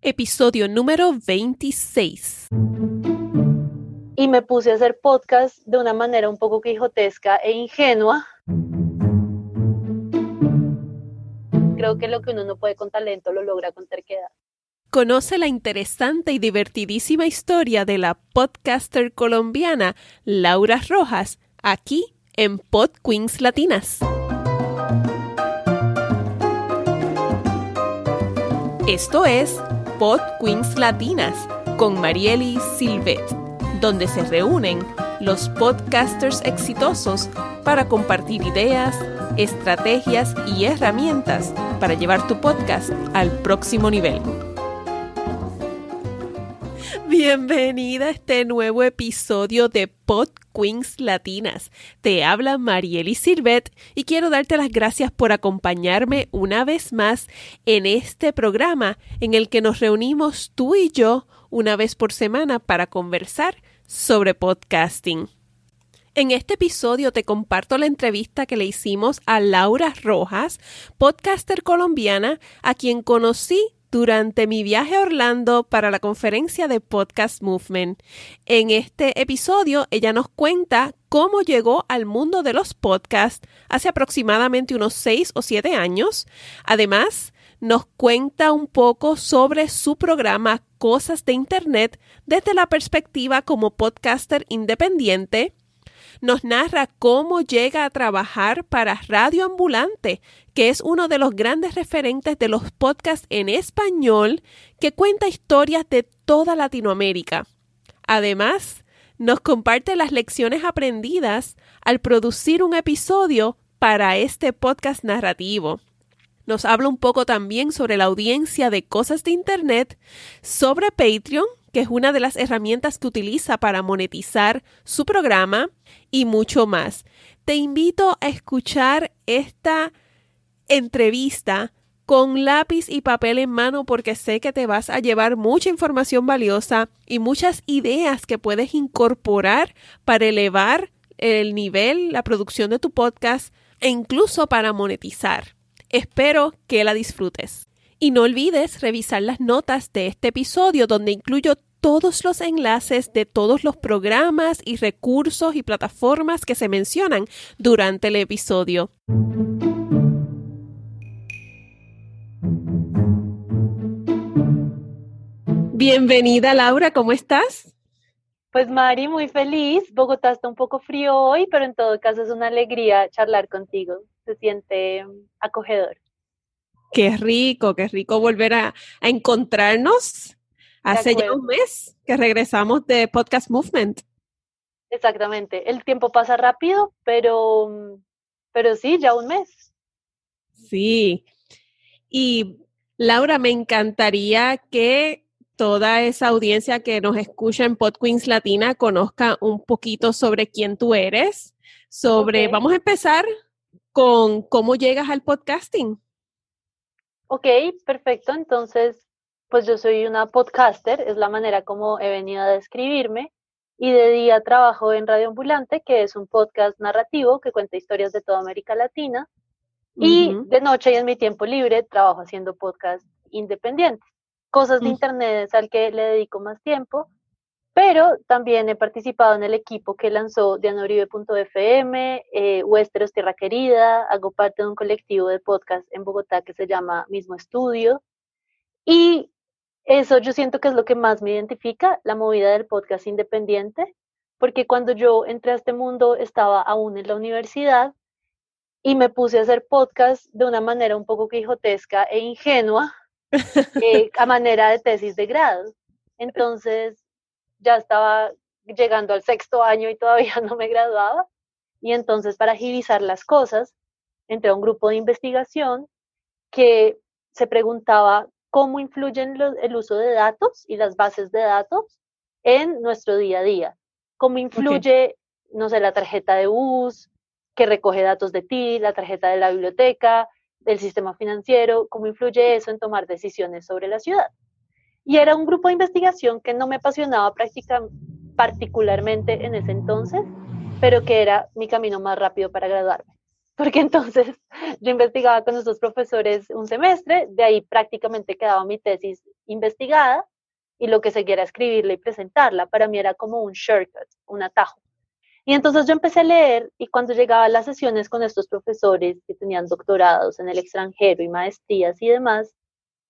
episodio número 26. Y me puse a hacer podcast de una manera un poco quijotesca e ingenua. Creo que lo que uno no puede con talento lo logra con terquedad. Conoce la interesante y divertidísima historia de la podcaster colombiana Laura Rojas, aquí en Pod Queens Latinas. Esto es Pod Queens Latinas con Mariely Silvet, donde se reúnen los podcasters exitosos para compartir ideas, estrategias y herramientas para llevar tu podcast al próximo nivel. Bienvenida a este nuevo episodio de Pod Queens Latinas. Te habla Mariely Silvet y quiero darte las gracias por acompañarme una vez más en este programa en el que nos reunimos tú y yo una vez por semana para conversar sobre podcasting. En este episodio te comparto la entrevista que le hicimos a Laura Rojas, podcaster colombiana, a quien conocí durante mi viaje a Orlando para la conferencia de Podcast Movement. En este episodio, ella nos cuenta cómo llegó al mundo de los podcasts hace aproximadamente unos 6 o 7 años. Además, nos cuenta un poco sobre su programa Cosas de Internet desde la perspectiva como podcaster independiente. Nos narra cómo llega a trabajar para Radio Ambulante, que es uno de los grandes referentes de los podcasts en español, que cuenta historias de toda Latinoamérica. Además, nos comparte las lecciones aprendidas al producir un episodio para este podcast narrativo. Nos habla un poco también sobre la audiencia de Cosas de Internet, sobre Patreon, que es una de las herramientas que utiliza para monetizar su programa, y mucho más. Te invito a escuchar esta entrevista con lápiz y papel en mano porque sé que te vas a llevar mucha información valiosa y muchas ideas que puedes incorporar para elevar el nivel, la producción de tu podcast e incluso para monetizar. Espero que la disfrutes. Y no olvides revisar las notas de este episodio donde incluyo todos los enlaces de todos los programas y recursos y plataformas que se mencionan durante el episodio. Bienvenida, Laura, ¿cómo estás? Pues Mari, muy feliz. Bogotá está un poco frío hoy, pero en todo caso es una alegría charlar contigo. Se siente acogedor. Qué rico volver a encontrarnos. Hace ya un mes que regresamos de Podcast Movement. Exactamente. El tiempo pasa rápido, pero sí, ya un mes. Sí. Y Laura, me encantaría que toda esa audiencia que nos escucha en Pod Queens Latina conozca un poquito sobre quién tú eres. Vamos a empezar con cómo llegas al podcasting. Ok, perfecto. Entonces, pues yo soy una podcaster, es la manera como he venido a describirme. Y de día trabajo en Radio Ambulante, que es un podcast narrativo que cuenta historias de toda América Latina. Y de noche y en mi tiempo libre trabajo haciendo podcast independientes. Cosas de Internet es al que le dedico más tiempo, pero también he participado en el equipo que lanzó dianauribe.fm, Westeros Tierra Querida, hago parte de un colectivo de podcast en Bogotá que se llama Mismo Estudio, y eso yo siento que es lo que más me identifica, la movida del podcast independiente, porque cuando yo entré a este mundo estaba aún en la universidad y me puse a hacer podcast de una manera un poco quijotesca e ingenua, a manera de tesis de grado. Entonces ya estaba llegando al 6º año y todavía no me graduaba. Y entonces, para agilizar las cosas, entré a un grupo de investigación que se preguntaba cómo influyen el uso de datos y las bases de datos en nuestro día a día. Cómo influye, no sé, la tarjeta de bus, que recoge datos de ti, la tarjeta de la biblioteca, del sistema financiero, cómo influye eso en tomar decisiones sobre la ciudad. Y era un grupo de investigación que no me apasionaba particularmente en ese entonces, pero que era mi camino más rápido para graduarme. porque entonces yo investigaba con nuestros profesores un semestre, de ahí prácticamente quedaba mi tesis investigada y lo que seguía era escribirla y presentarla. Para mí era como un shortcut, un atajo. Y entonces yo empecé a leer y cuando llegaba a las sesiones con estos profesores que tenían doctorados en el extranjero y maestrías y demás,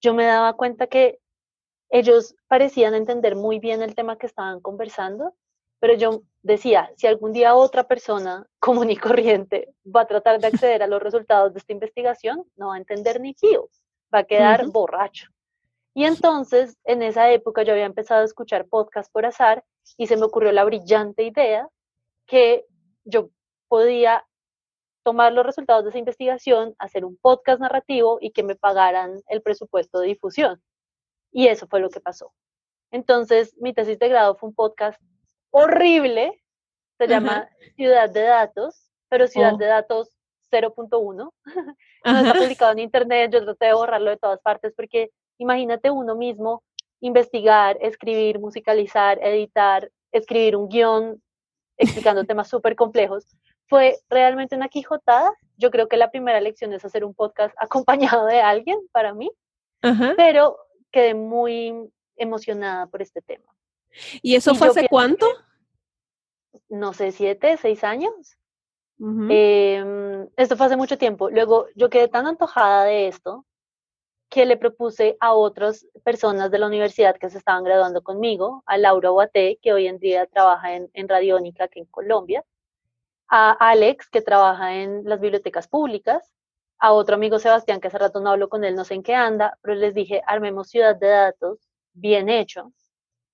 yo me daba cuenta que ellos parecían entender muy bien el tema que estaban conversando, pero yo decía, si algún día otra persona común y corriente va a tratar de acceder a los resultados de esta investigación, no va a entender ni pío, va a quedar Ujú. borracho. Y entonces, en esa época yo había empezado a escuchar podcasts por azar y se me ocurrió la brillante idea que yo podía tomar los resultados de esa investigación, hacer un podcast narrativo y que me pagaran el presupuesto de difusión. Y eso fue lo que pasó. Entonces, mi tesis de grado fue un podcast horrible, se Ajá. llama Ciudad de Datos, pero Ciudad de Oh, Datos 0.1. No está ajá. publicado en internet, yo traté de borrarlo de todas partes porque imagínate uno mismo investigar, escribir, musicalizar, editar, escribir un guión explicando temas súper complejos. Fue realmente una quijotada. Yo creo que la primera lección es hacer un podcast acompañado de alguien para mí, Ajá. pero quedé muy emocionada por este tema. ¿Y eso Y fue yo hace pienso cuánto? que, no sé, 7, 6 años. Ujú. Esto fue hace mucho tiempo. Luego yo quedé tan antojada de esto que le propuse a otras personas de la universidad que se estaban graduando conmigo, a Laura Boaté, que hoy en día trabaja en Radiónica, aquí en Colombia, a Alex, que trabaja en las bibliotecas públicas, a otro amigo Sebastián, que hace rato no hablo con él, no sé en qué anda, pero les dije, armemos ciudad de datos, bien hecho,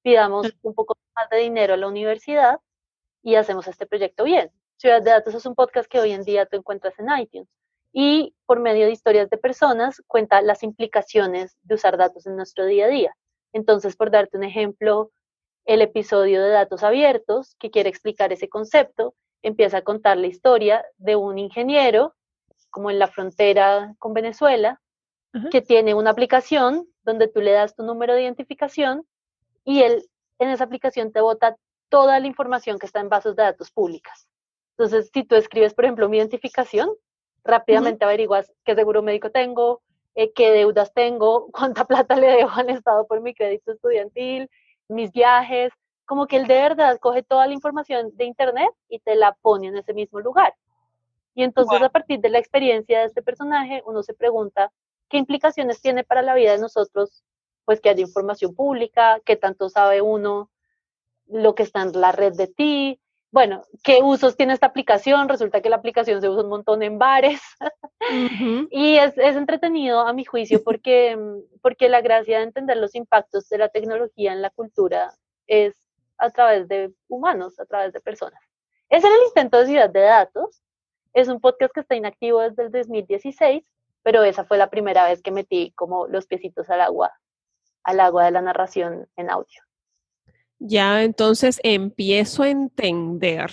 pidamos un poco más de dinero a la universidad y hacemos este proyecto bien. Ciudad de Datos es un podcast que hoy en día tú encuentras en iTunes y por medio de historias de personas cuenta las implicaciones de usar datos en nuestro día a día. Entonces, por darte un ejemplo, el episodio de Datos Abiertos, que quiere explicar ese concepto, empieza a contar la historia de un ingeniero, como en la frontera con Venezuela, Ajá. que tiene una aplicación donde tú le das tu número de identificación y él en esa aplicación te bota toda la información que está en bases de datos públicas. Entonces, si tú escribes, por ejemplo, mi identificación, Ujú. rápidamente averiguas qué seguro médico tengo, qué deudas tengo, cuánta plata le debo al Estado por mi crédito estudiantil, mis viajes, como que él de verdad coge toda la información de Internet y te la pone en ese mismo lugar. Y entonces Wow. a partir de la experiencia de este personaje, uno se pregunta qué implicaciones tiene para la vida de nosotros, pues que haya información pública, qué tanto sabe uno lo que está en la red de ti, bueno, qué usos tiene esta aplicación, resulta que la aplicación se usa un montón en bares Ujú. y es entretenido a mi juicio porque la gracia de entender los impactos de la tecnología en la cultura es a través de humanos, a través de personas. Ese era el intento de Ciudad de Datos, es un podcast que está inactivo desde el 2016, pero esa fue la primera vez que metí como los piecitos al agua de la narración en audio. Ya entonces empiezo a entender,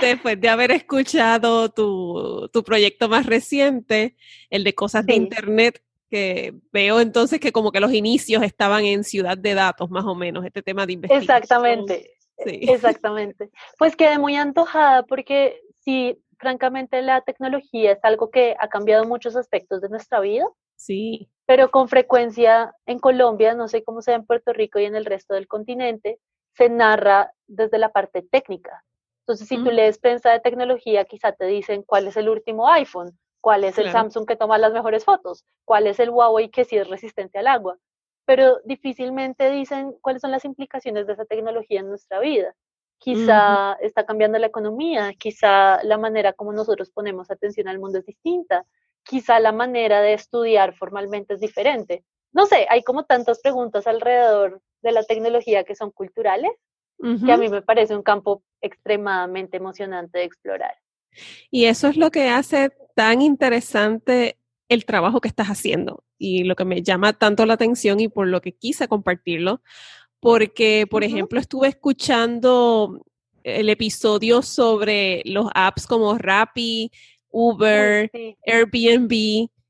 después de haber escuchado tu proyecto más reciente, el de cosas de Sí, Internet, que veo entonces que como que los inicios estaban en Ciudad de Datos, más o menos, este tema de investigación. exactamente, Sí, exactamente. Pues quedé muy antojada porque sí, francamente la tecnología es algo que ha cambiado muchos aspectos de nuestra vida, sí, pero con frecuencia en Colombia, no sé cómo sea en Puerto Rico y en el resto del continente, se narra desde la parte técnica. Entonces, si tú mm, lees prensa de tecnología, quizá te dicen cuál es el último iPhone, cuál es el claro. Samsung que toma las mejores fotos, cuál es el Huawei que sí es resistente al agua, pero difícilmente dicen cuáles son las implicaciones de esa tecnología en nuestra vida. Ujú. Quizá está cambiando la economía, quizá la manera como nosotros ponemos atención al mundo es distinta, quizá la manera de estudiar formalmente es diferente. No sé, hay como tantas preguntas alrededor de la tecnología que son culturales, que a Ujú. mí me parece un campo extremadamente emocionante de explorar. Y eso es lo que hace tan interesante el trabajo que estás haciendo y lo que me llama tanto la atención y por lo que quise compartirlo, porque, por Ujú. ejemplo, estuve escuchando el episodio sobre los apps como Rappi, Uy, Uber, sí. Airbnb,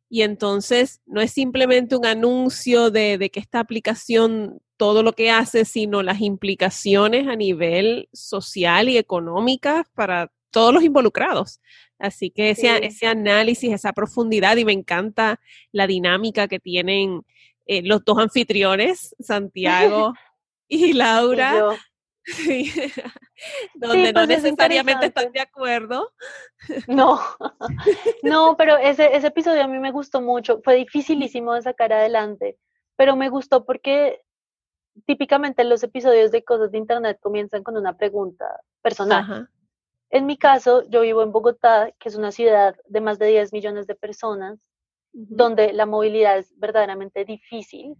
y entonces no es simplemente un anuncio de que esta aplicación todo lo que hace, sino las implicaciones a nivel social y económica para todos los involucrados. Así que ese análisis, esa profundidad, y me encanta la dinámica que tienen los dos anfitriones, Santiago y Laura, Y yo. sí, donde Sí, no pues es necesariamente están interesante. de acuerdo. No, no, pero ese episodio a mí me gustó mucho. Fue dificilísimo de sacar adelante, pero me gustó porque típicamente los episodios de cosas de internet comienzan con una pregunta personal. Ajá. En mi caso, yo vivo en Bogotá, que es una ciudad de más de 10 millones de personas, Uh-huh. donde la movilidad es verdaderamente difícil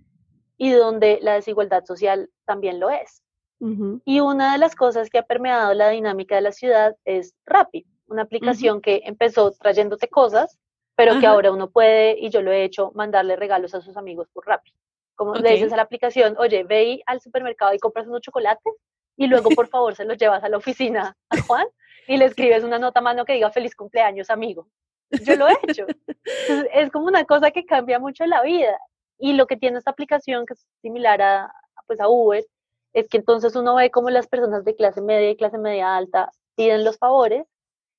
y donde la desigualdad social también lo es. Uh-huh. Y una de las cosas que ha permeado la dinámica de la ciudad es Rappi, una Uh-huh. aplicación que empezó trayéndote cosas, pero que Ajá. ahora uno puede, y yo lo he hecho, mandarle regalos a sus amigos por Rappi. Como le dices Ok. a la aplicación, oye, ve al supermercado y compras unos chocolates y luego por favor se los llevas a la oficina a Juan y le escribes una nota a mano que diga feliz cumpleaños, amigo. Yo lo he hecho. Entonces, es como una cosa que cambia mucho la vida. Y lo que tiene esta aplicación, que es similar pues a Uber, es que entonces uno ve cómo las personas de clase media y clase media alta piden los favores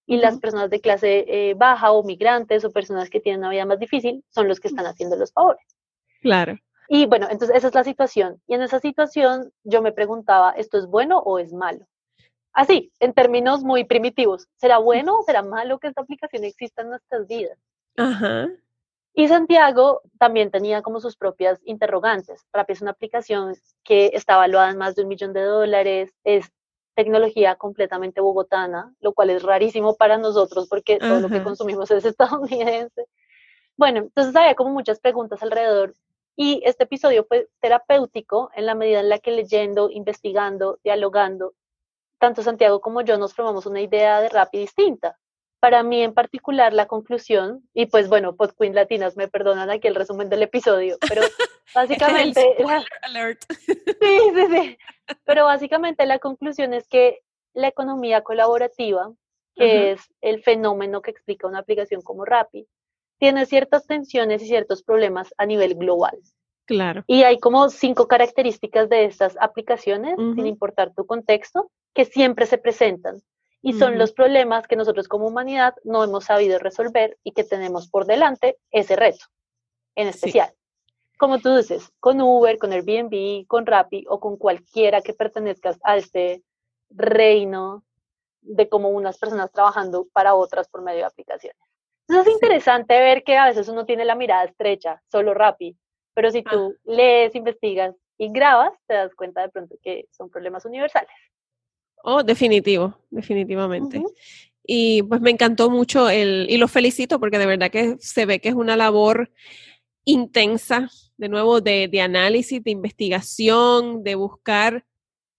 y las Uh-huh. personas de clase baja o migrantes o personas que tienen una vida más difícil son los que están haciendo los favores. Claro. Y bueno, entonces esa es la situación. Y en esa situación yo me preguntaba, ¿esto es bueno o es malo? Así, en términos muy primitivos, ¿será bueno o será malo que esta aplicación exista en nuestras vidas? Ajá. Y Santiago también tenía como sus propias interrogantes. Rappi es una aplicación que está valuada en más de $1 millón, es tecnología completamente bogotana, lo cual es rarísimo para nosotros porque todo lo que Ajá. consumimos es estadounidense. Bueno, entonces había como muchas preguntas alrededor y este episodio fue terapéutico en la medida en la que leyendo, investigando, dialogando, tanto Santiago como yo nos formamos una idea de Rappi distinta. Para mí en particular la conclusión, y pues bueno, Pod Queen Latinas me perdonan aquí el resumen del episodio, pero Este es el básicamente, spoiler alert. sí, sí, sí, pero básicamente la conclusión es que la economía colaborativa, Ajá. que es el fenómeno que explica una aplicación como Rappi, tiene ciertas tensiones y ciertos problemas a nivel global. Claro. Y hay como 5 características de estas aplicaciones, sin Uh-huh. importar tu contexto, que siempre se presentan. Y son Uh-huh. los problemas que nosotros como humanidad no hemos sabido resolver y que tenemos por delante ese reto en Sí. especial. Como tú dices, con Uber, con Airbnb, con Rappi o con cualquiera que pertenezcas a este reino de como unas personas trabajando para otras por medio de aplicaciones. Entonces es Sí. interesante ver que a veces uno tiene la mirada estrecha, solo Rappi, pero si Ah. tú lees, investigas y grabas, te das cuenta de pronto que son problemas universales. Oh, definitivo, definitivamente. Ujú. Y pues me encantó mucho y los felicito porque de verdad que se ve que es una labor intensa, de nuevo, de análisis, de investigación, de buscar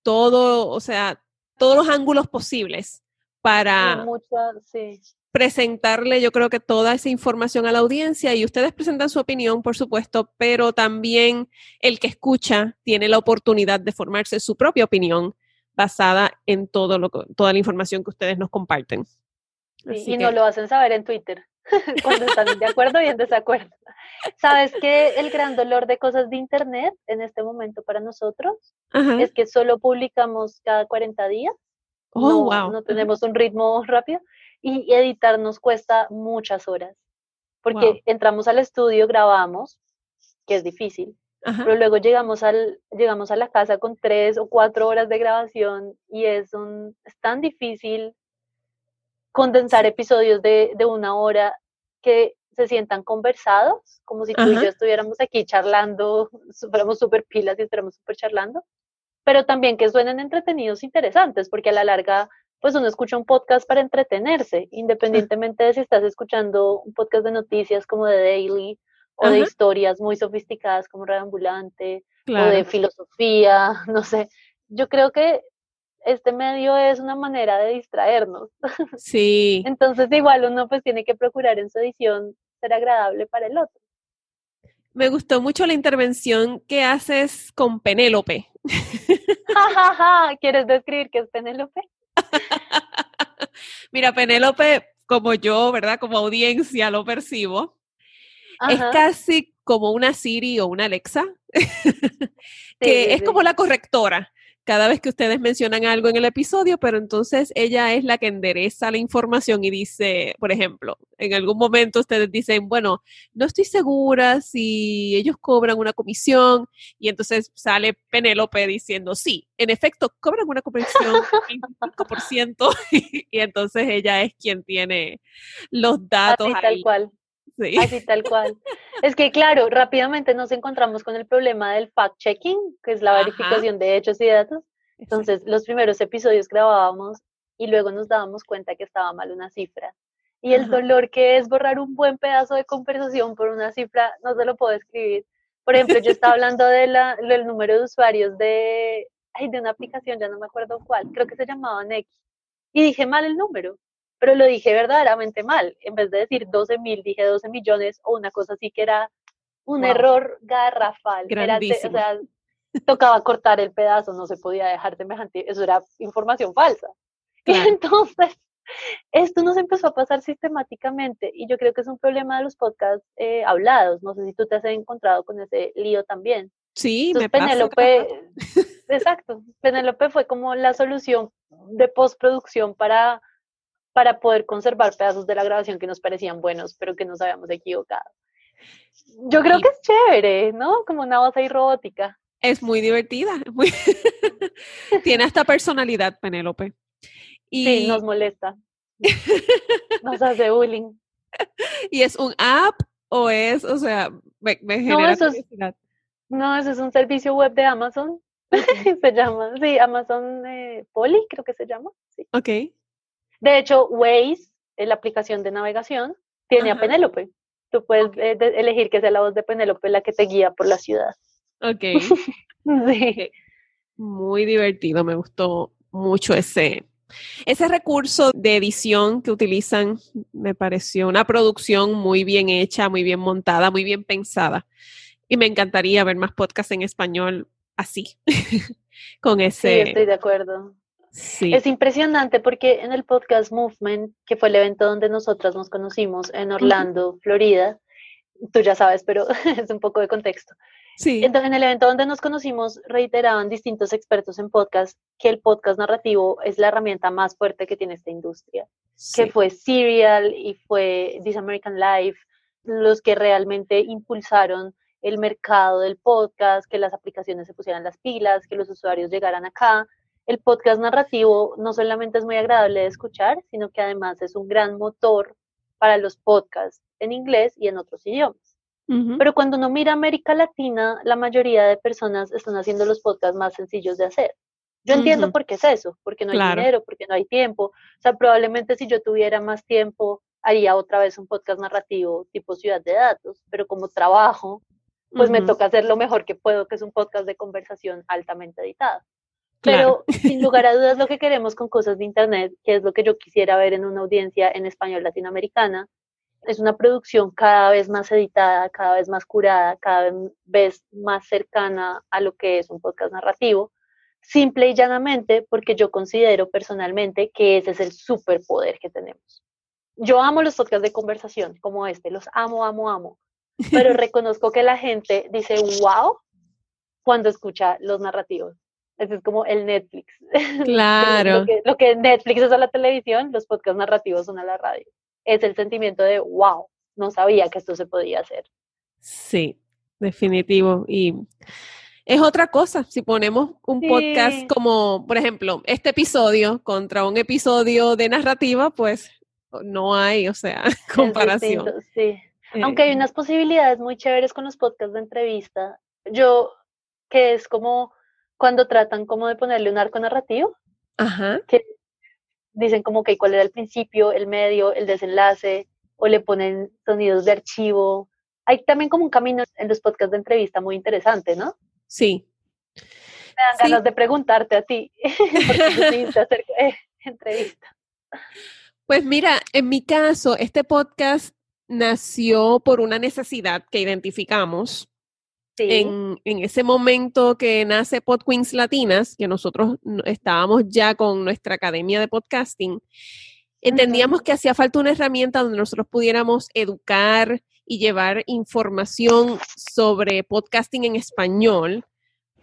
todo, o sea, todos los ángulos posibles Y para muchas, sí. presentarle, yo creo que toda esa información a la audiencia y ustedes presentan su opinión, por supuesto, pero también el que escucha tiene la oportunidad de formarse su propia opinión basada en toda la información que ustedes nos comparten. Sí, Así y no que, lo hacen saber en Twitter cuando están de acuerdo y en desacuerdo. ¿Sabes que el gran dolor de cosas de Internet en este momento para nosotros ajá, es que solo publicamos cada 40 días? oh, No, wow, no ajá, tenemos un ritmo rápido y editar nos cuesta muchas horas wow, porque entramos al estudio, grabamos, que es difícil, ajá, pero luego llegamos a la casa con 3 o 4 horas de grabación y es tan difícil condensar sí, episodios de 1 hora que se sientan conversados, como si tú y ajá, yo estuviéramos aquí charlando, fuéramos súper pilas y estuviéramos súper charlando, pero también que suenen entretenidos, interesantes, porque a la larga, pues uno escucha un podcast para entretenerse, ah, independientemente de si estás escuchando un podcast de noticias como The Daily, o de ajá, historias muy sofisticadas como Radio Ambulante, o de claro, filosofía, no sé. Yo creo que este medio es una manera de distraernos. sí. Entonces, igual uno pues tiene que procurar en su edición ser agradable para el otro. Me gustó mucho la intervención que haces con Penélope. Ja, ja, ja. ¿Quieres describir qué es Penélope? Mira, Penélope, como yo, ¿verdad? Como audiencia lo percibo, es Ajá. casi como una Siri o una Alexa, Sí, que sí, es como sí. la correctora, cada vez que ustedes mencionan algo en el episodio, pero entonces ella es la que endereza la información y dice, por ejemplo, en algún momento ustedes dicen, bueno, no estoy segura si ellos cobran una comisión, y entonces sale Penélope diciendo, sí, en efecto, cobran una comisión del 25%, y entonces ella es quien tiene los datos Así tal ahí. cual. Sí. Así tal cual. Es que, claro, rápidamente nos encontramos con el problema del fact-checking, que es la Ajá. verificación de hechos y datos. Exacto. Entonces, los primeros episodios grabábamos y luego nos dábamos cuenta que estaba mal una cifra. Y el Ajá. dolor que es borrar un buen pedazo de conversación por una cifra, no se lo puedo escribir. Por ejemplo, yo estaba hablando del número de usuarios de una aplicación, ya no me acuerdo cuál, creo que se llamaba Next, y dije mal el número, pero lo dije verdaderamente mal. En vez de decir 12.000, dije 12 millones o una cosa así, que era un Wow. error garrafal. O Grandísimo. sea, tocaba cortar el pedazo, no se podía dejar semejante, eso era información falsa. Y Claro. entonces, esto nos empezó a pasar sistemáticamente y yo creo que es un problema de los podcasts hablados. No sé si tú te has encontrado con ese lío también. Sí, me Entonces, pasa cada rato. Exacto, Penélope fue como la solución de postproducción para poder conservar pedazos de la grabación que nos parecían buenos, pero que nos habíamos equivocado. Yo creo Y que es chévere, ¿no? Como una voz ahí robótica. es muy divertida. Tiene hasta personalidad, Penélope. Sí, nos Y, molesta, nos hace bullying. y es un app o es, o sea, me No, genera curiosidad. eso es un servicio web de Amazon. Ok, Se llama, sí, Amazon Polly, creo que se llama. Sí. ok. De hecho, Waze, la aplicación de navegación, tiene a Ajá, Penélope. Tú puedes ok, elegir que sea la voz de Penélope la que te guía por la ciudad. ok. Sí. Muy divertido, me gustó mucho ese recurso de edición que utilizan. Me pareció una producción muy bien hecha, muy bien montada, muy bien pensada. Y me encantaría ver más podcasts en español así, con Sí, ese, estoy de acuerdo. Es sí. impresionante porque en el podcast Movement, que fue el evento donde nosotras nos conocimos en Ujú. Orlando, Florida, tú ya sabes, pero es un poco de contexto. Sí, Entonces, en el evento donde nos conocimos, reiteraban distintos expertos en podcast que el podcast narrativo es la herramienta más fuerte que tiene esta industria, que sí, fue Serial y fue This American Life, los que realmente impulsaron el mercado del podcast, que las aplicaciones se pusieran las pilas, que los usuarios llegaran acá. El podcast narrativo no solamente es muy agradable de escuchar, sino que además es un gran motor para los podcasts en inglés y en otros idiomas. ujú, Pero cuando uno mira América Latina, la mayoría de personas están haciendo los podcasts más sencillos de hacer. Yo entiendo ujú, por qué es eso, porque no hay claro, dinero, porque no hay tiempo. O sea, probablemente si yo tuviera más tiempo, haría otra vez un podcast narrativo tipo Ciudad de Datos, pero como trabajo, pues me ujú, toca hacer lo mejor que puedo, que es un podcast de conversación altamente editado. claro. Pero sin lugar a dudas lo que queremos con cosas de Internet, que es lo que yo quisiera ver en una audiencia en español latinoamericana, es una producción cada vez más editada, cada vez más curada, cada vez más cercana a lo que es un podcast narrativo, simple y llanamente porque yo considero personalmente que ese es el superpoder que tenemos. Yo amo los podcasts de conversación como este, los amo, amo, amo, pero reconozco que la gente dice wow cuando escucha los narrativos. Ese es como el Netflix. Claro, Lo que Netflix es a la televisión, los podcasts narrativos son a la radio. Es el sentimiento de, wow, no sabía que esto se podía hacer. sí, definitivo. Y es otra cosa, si ponemos un podcast Sí, como, por ejemplo, este episodio contra un episodio de narrativa, pues no hay, o sea, es distinto, comparación. sí. Aunque Eh, hay unas posibilidades muy chéveres con los podcasts de entrevista, yo, que es como cuando tratan como de ponerle un arco narrativo, ajá, que dicen como que cuál era el principio, el medio, el desenlace, o le ponen sonidos de archivo. Hay también como un camino en los podcasts de entrevista muy interesante, ¿no? sí, Me dan sí. ganas de preguntarte a ti, porque decidiste hacer entrevista. Pues mira, en mi caso, este podcast nació por una necesidad que identificamos Sí. en ese momento que nace Podqueens Latinas, que nosotros estábamos ya con nuestra academia de podcasting. Ujú. Entendíamos que hacía falta una herramienta donde nosotros pudiéramos educar y llevar información sobre podcasting en español,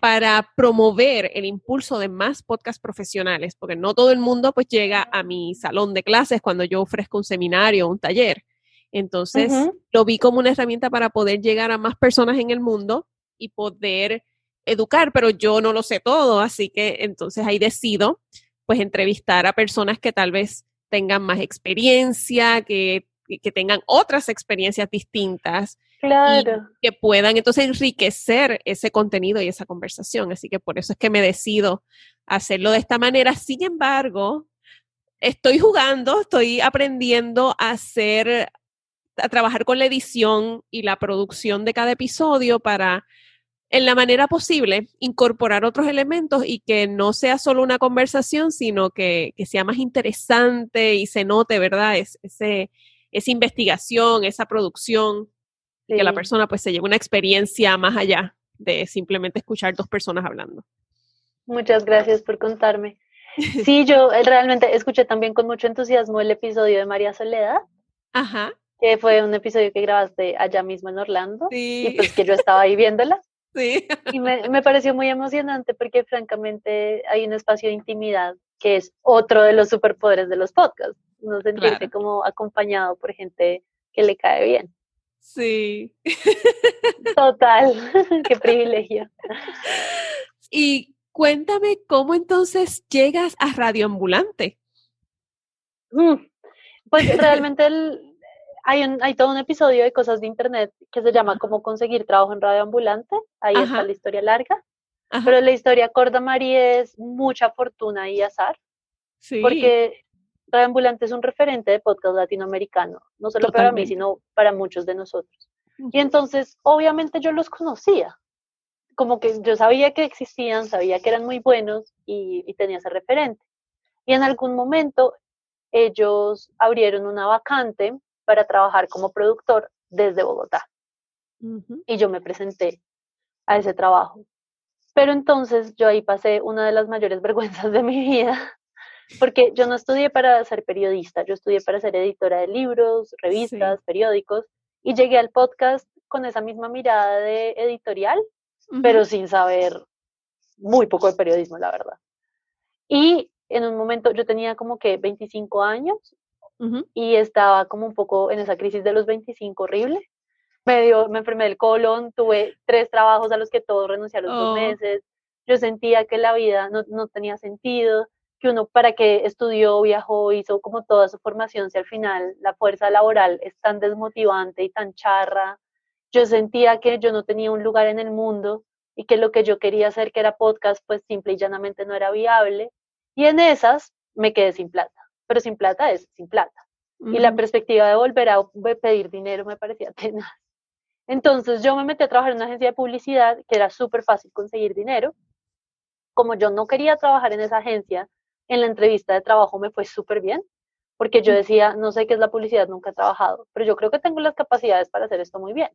para promover el impulso de más podcasts profesionales, porque no todo el mundo pues llega a mi salón de clases cuando yo ofrezco un seminario o un taller. Entonces, lo vi como una herramienta para poder llegar a más personas en el mundo y poder educar, pero yo no lo sé todo, así que entonces ahí decido pues entrevistar a personas que tal vez tengan más experiencia, que tengan otras experiencias distintas y Claro. que puedan entonces enriquecer ese contenido y esa conversación. Así que por eso es que me decido hacerlo de esta manera. Sin embargo, estoy jugando, estoy aprendiendo a trabajar con la edición y la producción de cada episodio para, en la manera posible, incorporar otros elementos y que no sea solo una conversación, sino que sea más interesante y se note, ¿verdad? Esa investigación, esa producción y que la Sí, persona pues se lleve una experiencia más allá de simplemente escuchar dos personas hablando. muchas gracias por contarme. Sí, yo realmente escuché también con mucho entusiasmo el episodio de María Soledad, Ajá, que fue un episodio que grabaste allá mismo en Orlando y sí, pues que yo estaba ahí viéndola. sí, Y me pareció muy emocionante porque francamente hay un espacio de intimidad que es otro de los superpoderes de los podcasts, no sentirse claro, como acompañado por gente que le cae bien. sí. Total, qué privilegio. Y cuéntame cómo entonces llegas a Radio Ambulante. Mm, Pues realmente hay todo un episodio de cosas de internet que se llama Cómo conseguir trabajo en radio ambulante. Ahí está Ajá, la historia larga. ajá, Pero la historia corta, Mari, es mucha fortuna y azar, sí, porque Radio Ambulante es un referente de podcast latinoamericano, no solo para mí, totalmente. sino para muchos de nosotros. Y entonces, obviamente yo los conocía, como que yo sabía que existían, sabía que eran muy buenos y tenía ese referente. Y en algún momento ellos abrieron una vacante para trabajar como productor desde Bogotá Ujú. y yo me presenté a ese trabajo. Pero entonces yo ahí pasé una de las mayores vergüenzas de mi vida, porque yo no estudié para ser periodista, yo estudié para ser editora de libros, Sí. revistas, periódicos, y llegué al podcast con esa misma mirada de editorial, Ujú, pero sin saber muy poco de periodismo, la verdad. Y en un momento yo tenía como que 25 años ujú. y estaba como un poco en esa crisis de los 25 horrible. Me enfermé del colon, tuve 3 trabajos a los que todos renuncié a los dos Oh, meses. Yo sentía que la vida no tenía sentido, que uno para qué estudió, viajó, hizo como toda su formación si al final la fuerza laboral es tan desmotivante y tan charra. Yo sentía que yo no tenía un lugar en el mundo y que lo que yo quería hacer, que era podcast, pues simple y llanamente no era viable. Y en esas me quedé sin plata, pero sin plata es sin plata. Y la ujú. perspectiva de volver a pedir dinero me parecía tenaz. Entonces yo me metí a trabajar en una agencia de publicidad que era súper fácil conseguir dinero. Como yo no quería trabajar en esa agencia, en la entrevista de trabajo me fue súper bien, porque yo decía, no sé qué es la publicidad, nunca he trabajado, pero yo creo que tengo las capacidades para hacer esto muy bien.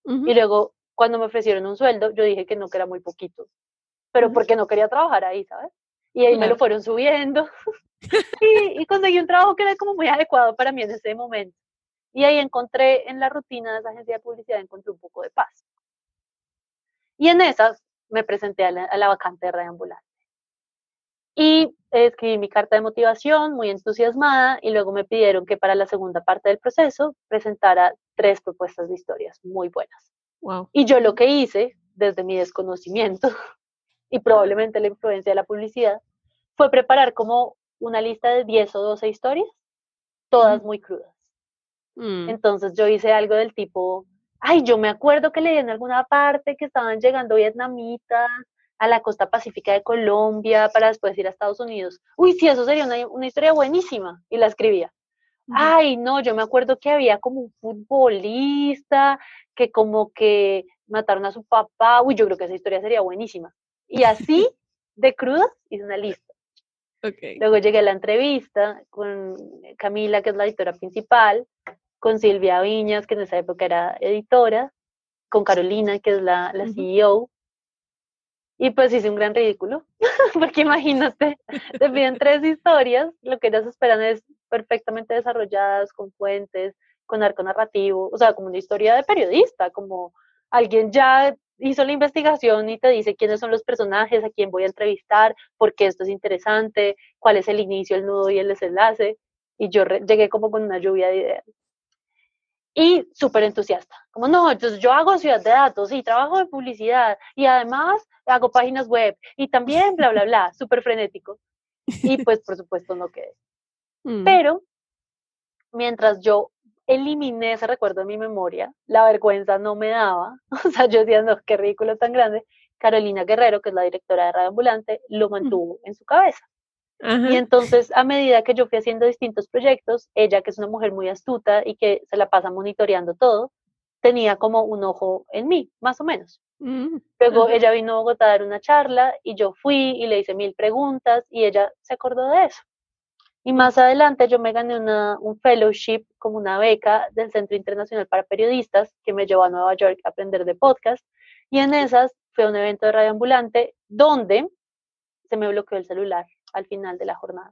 Y Ujú, luego, cuando me ofrecieron un sueldo, yo dije que no, que era muy poquito, pero ujú. porque no quería trabajar ahí, ¿sabes? Y ahí me lo Claro. fueron subiendo y conseguí un trabajo que era como muy adecuado para mí en ese momento. Y ahí encontré en la rutina de esa agencia de publicidad, encontré un poco de paz. Y en esas me presenté a la vacante de reambulante. Y escribí mi carta de motivación muy entusiasmada y luego me pidieron que para la segunda parte del proceso presentara 3 propuestas de historias muy buenas. Wow. Y yo lo que hice, desde mi desconocimiento y probablemente la influencia de la publicidad, fue preparar como una lista de 10 o 12 historias, Ujú. todas muy crudas. Mm. Entonces yo hice algo del tipo, ay, yo me acuerdo que leí en alguna parte que estaban llegando vietnamitas a la costa pacífica de Colombia para después ir a Estados Unidos. Uy, sí, eso sería una historia buenísima. Y la escribía. Ujú. Ay, no, yo me acuerdo que había como un futbolista que como que mataron a su papá. Uy, yo creo que esa historia sería buenísima. Y así, de crudas, hice una lista. Ok. Luego llegué a la entrevista con Camila, que es la editora principal, con Silvia Viñas, que en esa época era editora, con Carolina, que es la Ujú. CEO, y pues hice un gran ridículo, porque imagínate, te piden 3 historias, lo que ellas esperan es perfectamente desarrolladas, con fuentes, con arco narrativo, o sea, como una historia de periodista, como alguien ya hizo la investigación y te dice quiénes son los personajes, a quién voy a entrevistar, por qué esto es interesante, cuál es el inicio, el nudo y el desenlace. Y yo llegué como con una lluvia de ideas. Y súper entusiasta, como no, entonces yo hago ciudad de datos y trabajo en publicidad y además hago páginas web y también bla, bla, bla, súper frenético. Y pues por supuesto no quedé. Pero mientras yo eliminé ese recuerdo de mi memoria, la vergüenza no me daba, o sea, yo decía, no, qué ridículo tan grande, Carolina Guerrero, que es la directora de Radio Ambulante, lo mantuvo en su cabeza. Y entonces, a medida que yo fui haciendo distintos proyectos, ella, que es una mujer muy astuta y que se la pasa monitoreando todo, tenía como un ojo en mí, más o menos. Luego ella vino a Bogotá a dar una charla y yo fui y le hice 1000 preguntas y ella se acordó de eso. Y más adelante yo me gané un fellowship, como una beca del Centro Internacional para Periodistas, que me llevó a Nueva York a aprender de podcast. Y en esas fue un evento de Radio Ambulante donde se me bloqueó el celular al final de la jornada.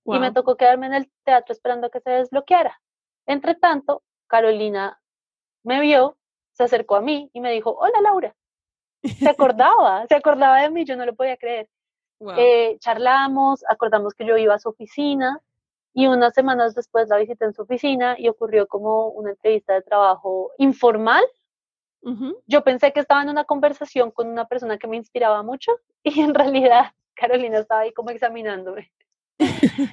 Wow. Y me tocó quedarme en el teatro esperando a que se desbloqueara. Entre tanto, Carolina me vio, se acercó a mí y me dijo, hola Laura. Se acordaba de mí, yo no lo podía creer. Wow. Charlamos, acordamos que yo iba a su oficina y unas semanas después la visité en su oficina y ocurrió como una entrevista de trabajo informal. Yo pensé que estaba en una conversación con una persona que me inspiraba mucho y en realidad Carolina estaba ahí como examinándome.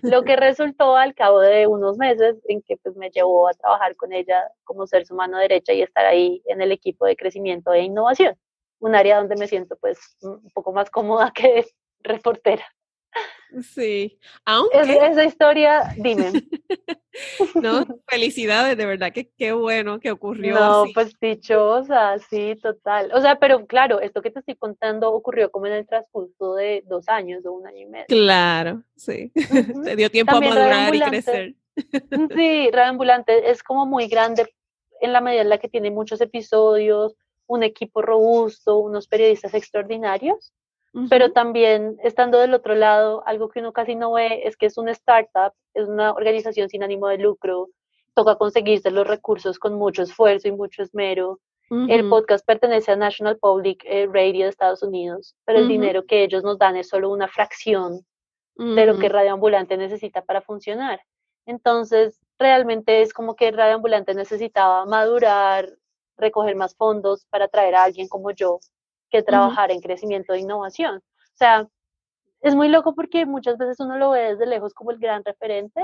Lo que resultó al cabo de unos meses en que pues me llevó a trabajar con ella como ser su mano derecha y estar ahí en el equipo de crecimiento e innovación, un área donde me siento pues un poco más cómoda que reportera. Sí, aunque... Esa historia, dime. No, felicidades, de verdad que qué bueno que ocurrió no, así. Pues dichosa, sí, total. O sea, pero claro, esto que te estoy contando ocurrió como en el transcurso de 2 años o 1 año y medio. Claro, sí. Te dio tiempo También a madurar y crecer. Sí, Radio Ambulante es como muy grande en la medida en la que tiene muchos episodios, un equipo robusto, unos periodistas extraordinarios, pero también estando del otro lado, algo que uno casi no ve es que es una startup, es una organización sin ánimo de lucro, toca conseguirse los recursos con mucho esfuerzo y mucho esmero. El podcast pertenece a National Public Radio de Estados Unidos, pero el dinero que ellos nos dan es solo una fracción de lo que Radio Ambulante necesita para funcionar. Entonces, realmente es como que Radio Ambulante necesitaba madurar, recoger más fondos para traer a alguien como yo que trabajar en crecimiento e innovación. O sea, es muy loco porque muchas veces uno lo ve desde lejos como el gran referente,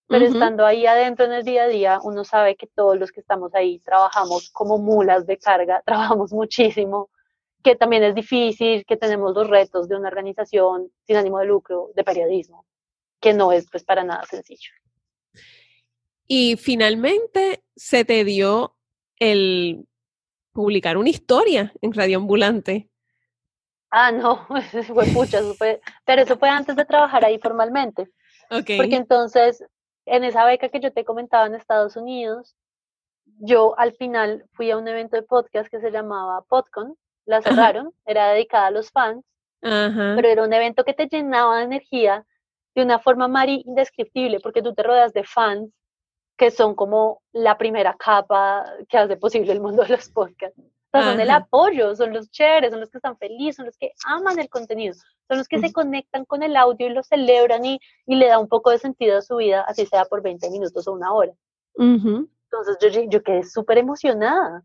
pero estando ahí adentro en el día a día, uno sabe que todos los que estamos ahí trabajamos como mulas de carga, trabajamos muchísimo, que también es difícil, que tenemos los retos de una organización sin ánimo de lucro, de periodismo, que no es pues para nada sencillo. Y finalmente se te dio el publicar una historia en Radio Ambulante. No, fue pucha, pero eso fue antes de trabajar ahí formalmente. Okay. Porque entonces, en esa beca que yo te comentaba en Estados Unidos, yo al final fui a un evento de podcast que se llamaba PodCon, la cerraron, era dedicada a los fans, pero era un evento que te llenaba de energía de una forma, Mari, indescriptible, porque tú te rodeas de fans que son como la primera capa que hace posible el mundo de los podcasts. O sea, son el apoyo, son los chéveres, son los que están felices, son los que aman el contenido, son los que se conectan con el audio y lo celebran y le da un poco de sentido a su vida, así sea por 20 minutos o 1 hora. Entonces yo quedé súper emocionada.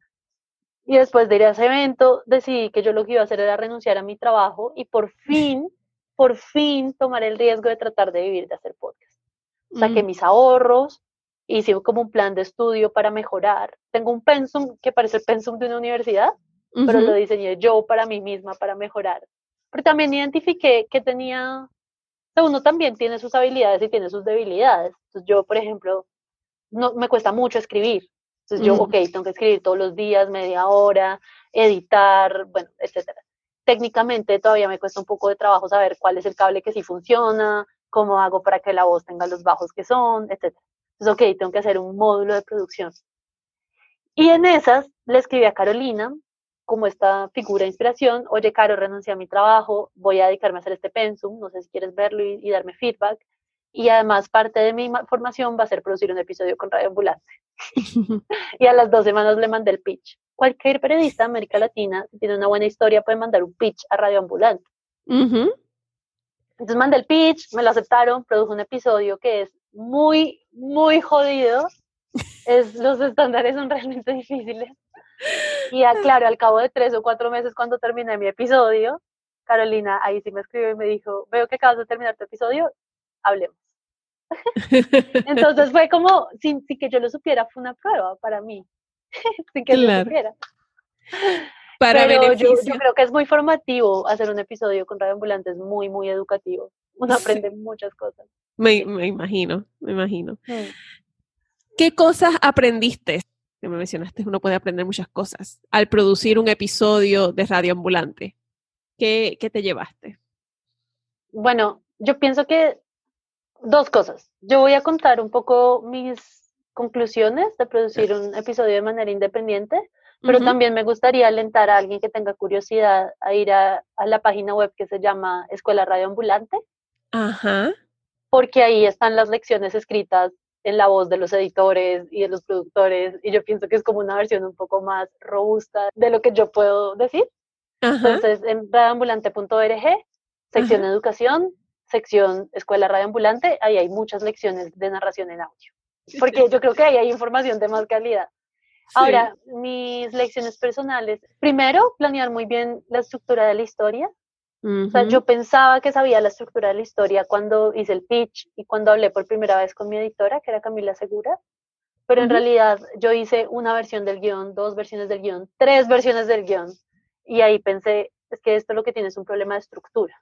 Y después de ir a ese evento, decidí que yo lo que iba a hacer era renunciar a mi trabajo y por fin tomar el riesgo de tratar de vivir de hacer podcast. Saqué mis ahorros, hice como un plan de estudio para mejorar. Tengo un pensum que parece el pensum de una universidad, pero lo diseñé yo para mí misma, para mejorar. Pero también identifiqué que tenía, o sea, uno también tiene sus habilidades y tiene sus debilidades. Entonces yo, por ejemplo, no, me cuesta mucho escribir. Entonces yo, tengo que escribir todos los días, media hora, editar, bueno, etcétera. Técnicamente todavía me cuesta un poco de trabajo saber cuál es el cable que sí funciona, cómo hago para que la voz tenga los bajos que son, etcétera. Entonces, tengo que hacer un módulo de producción. Y en esas le escribí a Carolina como esta figura de inspiración, oye, Caro, renuncié a mi trabajo, voy a dedicarme a hacer este pensum, no sé si quieres verlo y darme feedback. y además parte de mi formación va a ser producir un episodio con Radio Ambulante. Y a las 2 semanas le mandé el pitch. Cualquier periodista de América Latina, si tiene una buena historia, puede mandar un pitch a Radio Ambulante. Entonces mandé el pitch, me lo aceptaron, produjo un episodio que es muy, muy jodido. Los estándares son realmente difíciles. Y claro, al cabo de 3 o 4 meses, cuando terminé mi episodio, Carolina ahí sí me escribió y me dijo, veo que acabas de terminar tu episodio, hablemos. Entonces fue como, sin que yo lo supiera, fue una prueba para mí, sin que yo supiera. Pero yo creo que es muy formativo hacer un episodio con Radio Ambulante, es muy, muy educativo. Uno aprende muchas cosas. Me imagino. ¿Qué cosas aprendiste? Que me mencionaste, uno puede aprender muchas cosas al producir un episodio de Radio Ambulante. ¿Qué te llevaste? Bueno, yo pienso que 2 cosas. Yo voy a contar un poco mis conclusiones de producir un episodio de manera independiente, pero también me gustaría alentar a alguien que tenga curiosidad a ir a la página web que se llama Escuela Radio Ambulante. Ajá. Porque ahí están las lecciones escritas en la voz de los editores y de los productores, y yo pienso que es como una versión un poco más robusta de lo que yo puedo decir. Ajá. Entonces, en radioambulante.org, sección educación, sección Escuela Radio Ambulante, ahí hay muchas lecciones de narración en audio, porque yo creo que ahí hay información de más calidad. Sí. Ahora, mis lecciones personales, primero, planear muy bien la estructura de la historia. O sea, yo pensaba que sabía la estructura de la historia cuando hice el pitch y cuando hablé por primera vez con mi editora, que era Camila Segura, pero en realidad yo hice una versión del guión, 2 versiones del guión, 3 versiones del guión, y ahí pensé, es que esto lo que tiene es un problema de estructura.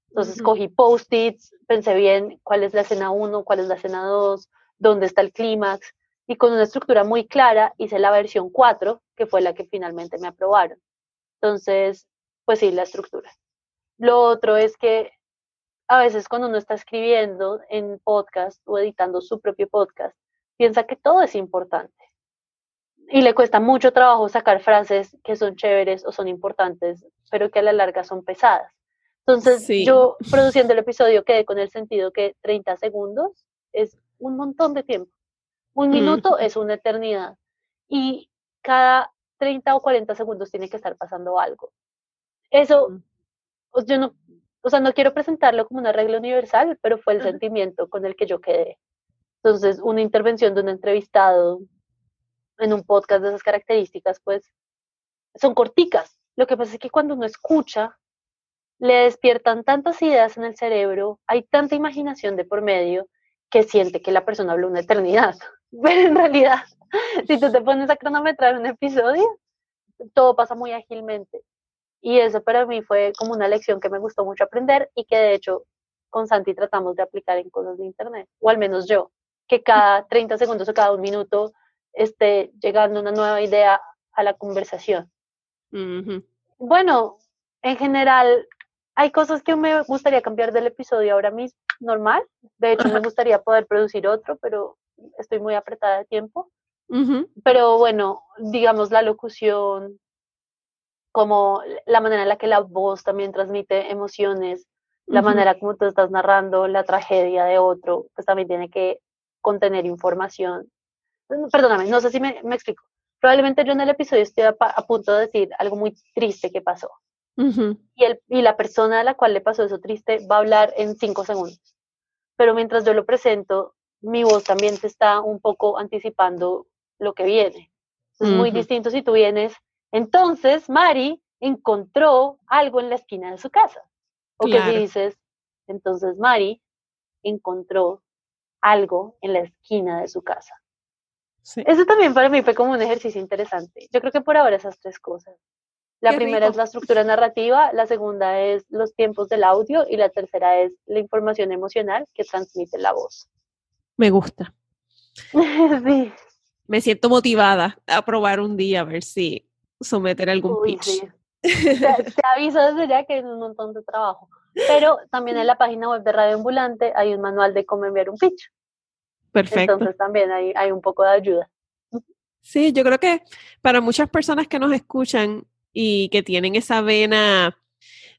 Entonces cogí post-its, pensé bien cuál es la escena 1, cuál es la escena 2, dónde está el clímax, y con una estructura muy clara hice la versión 4, que fue la que finalmente me aprobaron. Entonces, pues sí, la estructura. Lo otro es que a veces cuando uno está escribiendo en podcast o editando su propio podcast, piensa que todo es importante. Y le cuesta mucho trabajo sacar frases que son chéveres o son importantes, pero que a la larga son pesadas. Entonces, yo produciendo el episodio quedé con el sentido que 30 segundos es un montón de tiempo. 1 minuto es una eternidad. Y cada 30 o 40 segundos tiene que estar pasando algo. Eso... yo no, o sea, no quiero presentarlo como una regla universal, pero fue el sentimiento con el que yo quedé. Entonces, una intervención de un entrevistado en un podcast de esas características, pues, son corticas. Lo que pasa es que cuando uno escucha, le despiertan tantas ideas en el cerebro, hay tanta imaginación de por medio, que siente que la persona habló una eternidad. Pero en realidad, si tú te pones a cronometrar un episodio, todo pasa muy ágilmente. Y eso para mí fue como una lección que me gustó mucho aprender y que de hecho con Santi tratamos de aplicar en cosas de internet, o al menos yo, que cada 30 segundos o cada 1 minuto esté llegando una nueva idea a la conversación. Bueno, en general hay cosas que me gustaría cambiar del episodio ahora mismo, normal. De hecho me gustaría poder producir otro, pero estoy muy apretada de tiempo. Pero bueno, digamos la locución, como la manera en la que la voz también transmite emociones, la manera como tú estás narrando la tragedia de otro, pues también tiene que contener información. Perdóname, no sé si me explico. Probablemente yo en el episodio estoy a punto de decir algo muy triste que pasó. Y la persona a la cual le pasó eso triste va a hablar en 5 segundos. Pero mientras yo lo presento, mi voz también te está un poco anticipando lo que viene. Es muy distinto si tú vienes... Entonces, Mari encontró algo en la esquina de su casa. O que si dices, entonces Mari encontró algo en la esquina de su casa. Sí. Eso también para mí fue como un ejercicio interesante. Yo creo que por ahora esas 3 cosas. La primera es la estructura narrativa, la segunda es los tiempos del audio y la tercera es la información emocional que transmite la voz. Me gusta. Sí. Me siento motivada a probar un día a ver si someter algún pitch. Sí. Te aviso desde ya que es un montón de trabajo. Pero también en la página web de Radio Ambulante hay un manual de cómo enviar un pitch. Perfecto. Entonces también hay un poco de ayuda. Sí, yo creo que para muchas personas que nos escuchan y que tienen esa vena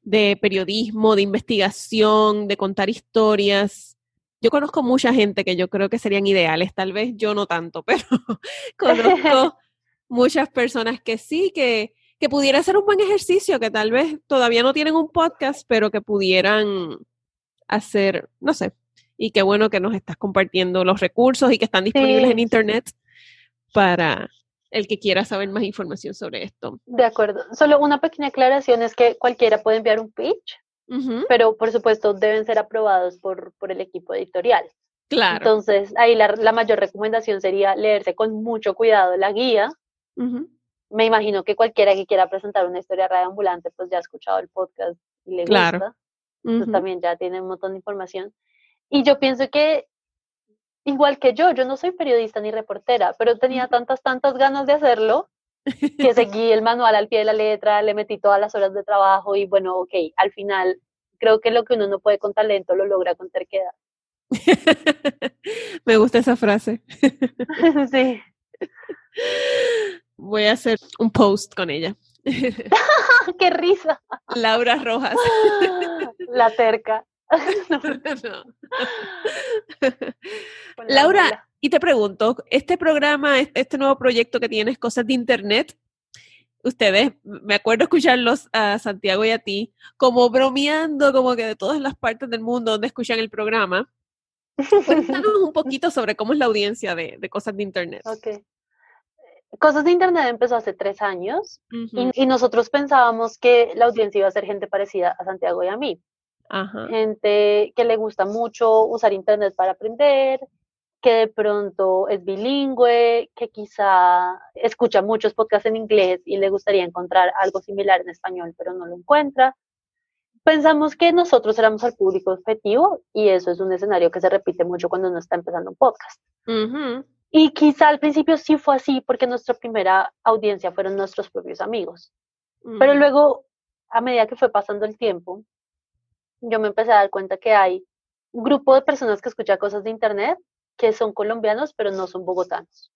de periodismo, de investigación, de contar historias, yo conozco mucha gente que yo creo que serían ideales, tal vez yo no tanto, pero conozco muchas personas que sí, que pudiera ser un buen ejercicio, que tal vez todavía no tienen un podcast, pero que pudieran hacer, no sé, y qué bueno que nos estás compartiendo los recursos y que están disponibles en Sí, internet para el que quiera saber más información sobre esto. de acuerdo. Solo una pequeña aclaración es que cualquiera puede enviar un pitch, Ujú, pero por supuesto deben ser aprobados por el equipo editorial. claro. Entonces, ahí la mayor recomendación sería leerse con mucho cuidado la guía. Ujú, Me imagino que cualquiera que quiera presentar una historia radioambulante, pues ya ha escuchado el podcast y le claro. gusta. Entonces Ujú. también ya tiene un montón de información. Y yo pienso que, igual que yo no soy periodista ni reportera, pero tenía tantas ganas de hacerlo que seguí el manual al pie de la letra, le metí todas las horas de trabajo y bueno, ok, al final creo que lo que uno no puede con talento lo logra con terquedad. Me gusta esa frase. Sí, Voy a hacer un post con ella. qué risa. Laura Rojas. La terca. No, No. con la Laura, mula. y te pregunto, este programa, este nuevo proyecto que tienes, Cosas de Internet, ustedes, me acuerdo escucharlos a Santiago y a ti, como bromeando, como que de todas las partes del mundo donde escuchan el programa. Cuéntanos un poquito sobre cómo es la audiencia de Cosas de Internet. Ok. Cosas de Internet empezó hace 3 años Ujú, y nosotros pensábamos que la audiencia iba a ser gente parecida a Santiago y a mí. ajá. Gente que le gusta mucho usar Internet para aprender, que de pronto es bilingüe, que quizá escucha muchos podcasts en inglés y le gustaría encontrar algo similar en español, pero no lo encuentra. Pensamos que nosotros éramos el público objetivo y eso es un escenario que se repite mucho cuando uno está empezando un podcast. Ujú, Y quizá al principio sí fue así porque nuestra primera audiencia fueron nuestros propios amigos. Pero ujú, luego, a medida que fue pasando el tiempo, yo me empecé a dar cuenta que hay un grupo de personas que escucha cosas de Internet que son colombianos, pero no son bogotanos.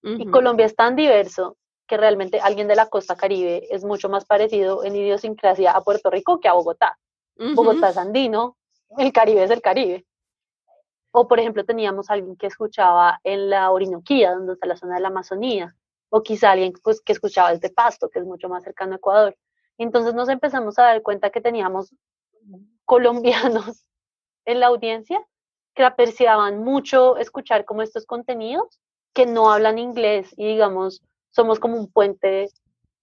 Y ujú, Colombia es tan diverso que realmente alguien de la costa caribe es mucho más parecido en idiosincrasia a Puerto Rico que a Bogotá. ujú, Bogotá es andino, el Caribe es el Caribe. O, por ejemplo, teníamos a alguien que escuchaba en la Orinoquía, donde está la zona de la Amazonía, o quizá alguien pues, que escuchaba desde Pasto, que es mucho más cercano a Ecuador. Entonces nos empezamos a dar cuenta que teníamos colombianos en la audiencia que apreciaban mucho escuchar como estos contenidos que no hablan inglés y digamos somos como un puente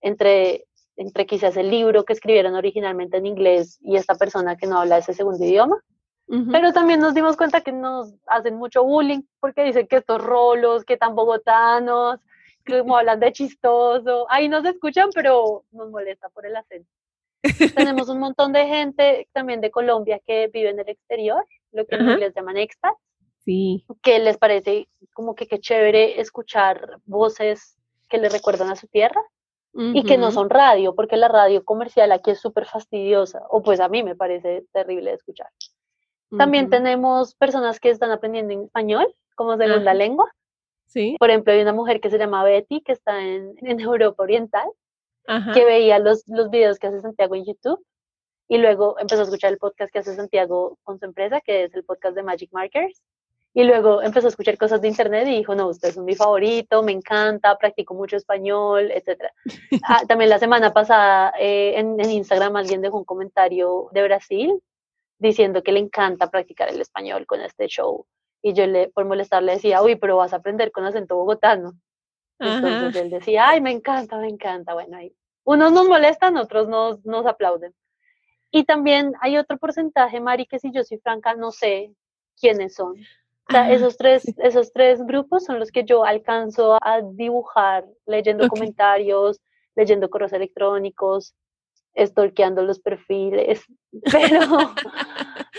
entre, entre quizás el libro que escribieron originalmente en inglés y esta persona que no habla ese segundo idioma. ujú. Pero también nos dimos cuenta que nos hacen mucho bullying porque dicen que estos rolos, que tan bogotanos, que como hablan de chistoso. Ahí nos escuchan, pero nos molesta por el acento. Tenemos un montón de gente también de Colombia que vive en el exterior, lo que en Ajá, inglés llaman expats, sí. que les parece como que qué chévere escuchar voces que les recuerdan a su tierra y que no Ujú, son radio, porque la radio comercial aquí es súper fastidiosa, o pues a mí me parece terrible de escuchar. También ujú. tenemos personas que están aprendiendo español como segunda Ajá, lengua. sí. Por ejemplo, hay una mujer que se llama Betty, que está en Europa Oriental, Ajá. que veía los videos que hace Santiago en YouTube y luego empezó a escuchar el podcast que hace Santiago con su empresa, que es el podcast de Magic Markers. Y luego empezó a escuchar cosas de internet y dijo, no, ustedes son mi favorito, me encanta, practico mucho español, etcétera. También la semana pasada en Instagram alguien dejó un comentario de Brasil diciendo que le encanta practicar el español con este show. Y yo por molestar le decía, uy, pero vas a aprender con acento bogotano. Ajá. Entonces él decía, ay, me encanta, me encanta. Bueno, ahí unos nos molestan, otros nos aplauden. Y también hay otro porcentaje, Mari, que si yo soy franca, no sé quiénes son. O sea, Ah, sí. esos tres grupos son los que yo alcanzo a dibujar leyendo Ok. comentarios, leyendo correos electrónicos, stalkeando los perfiles, pero,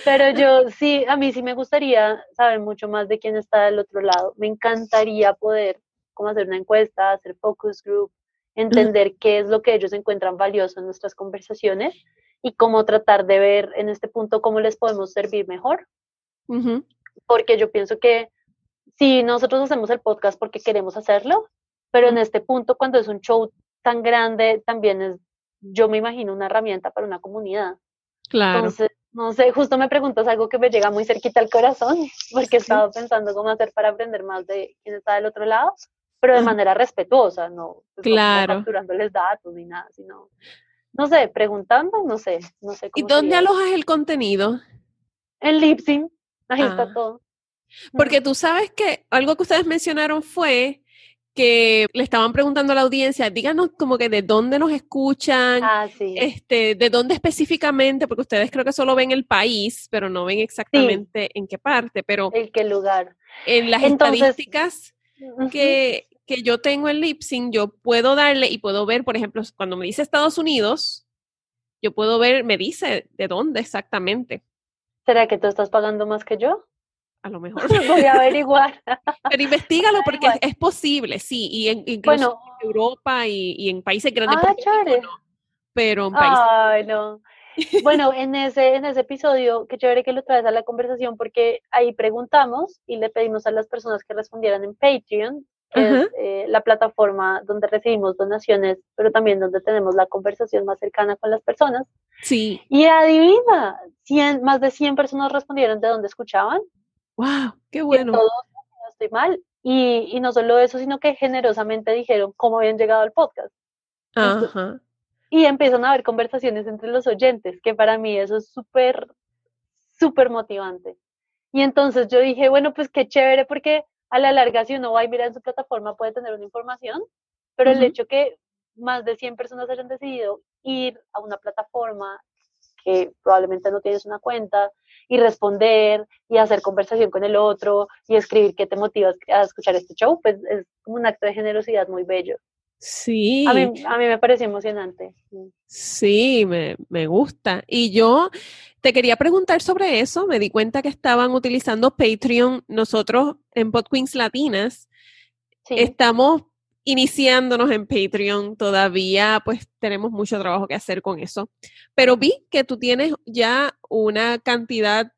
pero yo sí, a mí sí me gustaría saber mucho más de quién está del otro lado. Me encantaría poder como hacer una encuesta, hacer focus group, entender qué es lo que ellos encuentran valioso en nuestras conversaciones y cómo tratar de ver en este punto cómo les podemos servir mejor, Ujú, porque yo pienso que si nosotros hacemos el podcast porque queremos hacerlo, pero en ujú. este punto cuando es un show tan grande también es, yo me imagino, una herramienta para una comunidad. Claro. Entonces, No sé, justo me preguntas algo que me llega muy cerquita al corazón, porque he Sí. estado pensando cómo hacer para aprender más de quién está del otro lado, pero de Ajá. manera respetuosa, no, pues no como Claro. capturándoles datos ni nada, sino, no sé, preguntando, no sé ¿Y cómo dónde sería eso. alojas el contenido? En Libsyn, ahí está Ah, todo. Mm. porque tú sabes que algo que ustedes mencionaron fue que le estaban preguntando a la audiencia, díganos como que de dónde nos escuchan, Ah, sí, de dónde específicamente, porque ustedes creo que solo ven el país, pero no ven sí, exactamente en qué parte, pero el qué lugar. en las Entonces, estadísticas ujú, que yo tengo en Libsyn, yo puedo darle y puedo ver, por ejemplo, cuando me dice Estados Unidos, yo puedo ver, me dice de dónde exactamente, ¿será que tú estás pagando más que yo? a lo mejor. Voy a averiguar. Pero Voy investigalo a porque averiguar. es posible, sí, y incluso Bueno, en Europa y en países grandes, ah, Puerto Rico chévere. no, pero en países... Ay, no. Bueno, en ese episodio, qué chévere que lo traes a la conversación porque ahí preguntamos y le pedimos a las personas que respondieran en Patreon, que Ajá, es la plataforma donde recibimos donaciones, pero también donde tenemos la conversación más cercana con las personas. sí, Y adivina, más de 100 personas respondieron de dónde escuchaban, wow, qué bueno. 102, si no estoy mal. Y no solo eso, sino que generosamente dijeron cómo habían llegado al podcast. Ajá, Y empiezan a haber conversaciones entre los oyentes, que para mí eso es súper, súper motivante. Y entonces yo dije, bueno, pues qué chévere, porque a la larga, si uno va y mira en su plataforma, puede tener una información, pero el ujú, hecho que más de 100 personas hayan decidido ir a una plataforma que probablemente no tienes una cuenta y responder y hacer conversación con el otro y escribir qué te motivas a escuchar este show, pues es como un acto de generosidad muy bello. A mí, sí, a mí me pareció emocionante. sí, me gusta. Y yo te quería preguntar sobre eso, me di cuenta que estaban utilizando Patreon. Nosotros en Podqueens Latinas Sí. estamos iniciándonos en Patreon todavía, pues tenemos mucho trabajo que hacer con eso. Pero vi que tú tienes ya una cantidad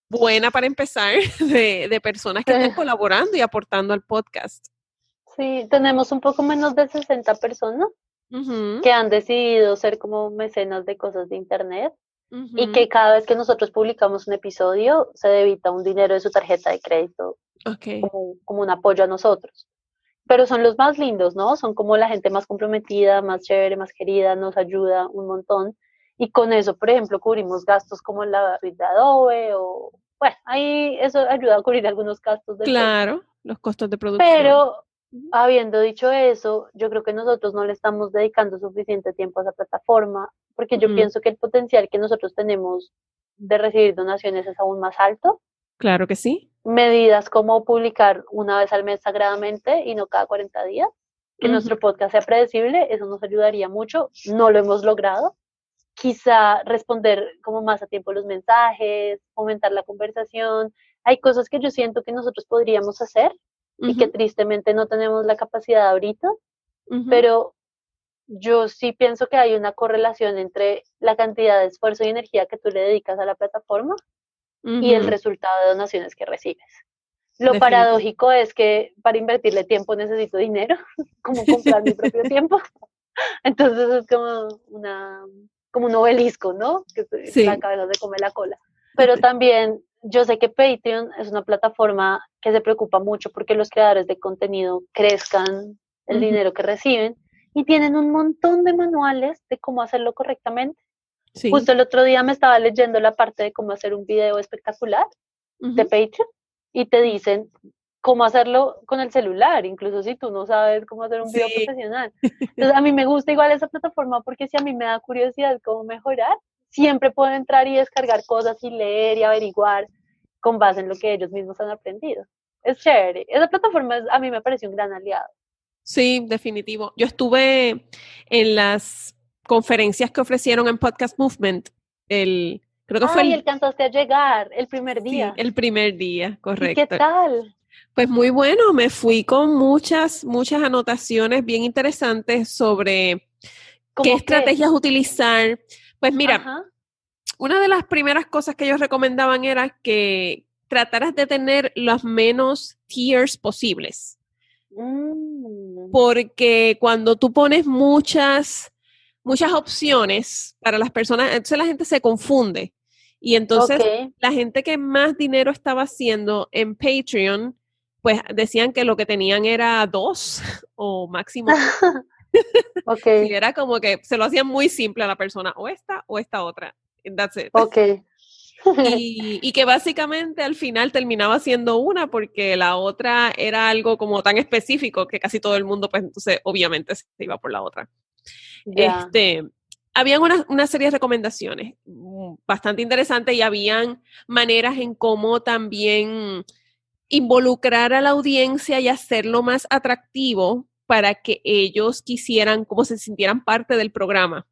buena para empezar de personas que están colaborando y aportando al podcast. Sí, tenemos un poco menos de 60 personas Ujú, que han decidido ser como mecenas de cosas de internet y ujú, que cada vez que nosotros publicamos un episodio se debita un dinero de su tarjeta de crédito ok, como un apoyo a nosotros. Pero son los más lindos, ¿no? Son como la gente más comprometida, más chévere, más querida, nos ayuda un montón. Y con eso, por ejemplo, cubrimos gastos como la suite de Adobe o, bueno, ahí eso ayuda a cubrir algunos gastos del podcast. claro, los costos de producción. Pero habiendo dicho eso, yo creo que nosotros no le estamos dedicando suficiente tiempo a esa plataforma, porque yo Ujú, pienso que el potencial que nosotros tenemos de recibir donaciones es aún más alto. claro que sí. Medidas como publicar una vez al mes sagradamente y no cada 40 días, que Ujú, nuestro podcast sea predecible, eso nos ayudaría mucho. No lo hemos logrado. Quizá responder como más a tiempo los mensajes, aumentar la conversación. Hay cosas que yo siento que nosotros podríamos hacer y que ujú, tristemente no tenemos la capacidad ahorita, ujú, pero yo sí pienso que hay una correlación entre la cantidad de esfuerzo y energía que tú le dedicas a la plataforma y el ujú, resultado de donaciones que recibes. Lo definitivo. paradójico es que para invertirle tiempo necesito dinero, como comprar mi propio tiempo. Entonces es como un obelisco, ¿no? Que la Sí. cabeza se come la cola. Pero también yo sé que Patreon es una plataforma que se preocupa mucho porque los creadores de contenido crezcan el Ujú, dinero que reciben y tienen un montón de manuales de cómo hacerlo correctamente. sí. Justo el otro día me estaba leyendo la parte de cómo hacer un video espectacular de Ujú, Patreon y te dicen cómo hacerlo con el celular, incluso si tú no sabes cómo hacer un video sí. profesional. Entonces, a mí me gusta igual esa plataforma porque si a mí me da curiosidad cómo mejorar, siempre puedo entrar y descargar cosas y leer y averiguar con base en lo que ellos mismos han aprendido. Es chévere. Esa plataforma a mí me parece un gran aliado. Sí, definitivo. Yo estuve en las conferencias que ofrecieron en Podcast Movement, creo que fue Ay, alcanzaste a llegar el primer sí, día. el primer día, ¿Y qué correcto. tal? Pues muy bueno, me fui con muchas anotaciones bien interesantes sobre qué ¿Cómo qué? estrategias utilizar. Pues mira, Ajá. una de las primeras cosas que ellos recomendaban era que trataras de tener los menos tiers posibles. Mm, Porque cuando tú pones muchas opciones para las personas, entonces la gente se confunde Y entonces Ok. la gente que más dinero estaba haciendo en Patreon, pues decían que lo que tenían era 2 o máximo 3. Ok, Sí, era como que se lo hacían muy simple a la persona, o esta otra. And that's it. ok. Y que básicamente al final terminaba siendo una porque la otra era algo como tan específico que casi todo el mundo, pues entonces obviamente se iba por la otra. Ya. Habían una serie de recomendaciones bastante interesantes y habían maneras en cómo también involucrar a la audiencia y hacerlo más atractivo para que ellos quisieran, como se sintieran parte del programa.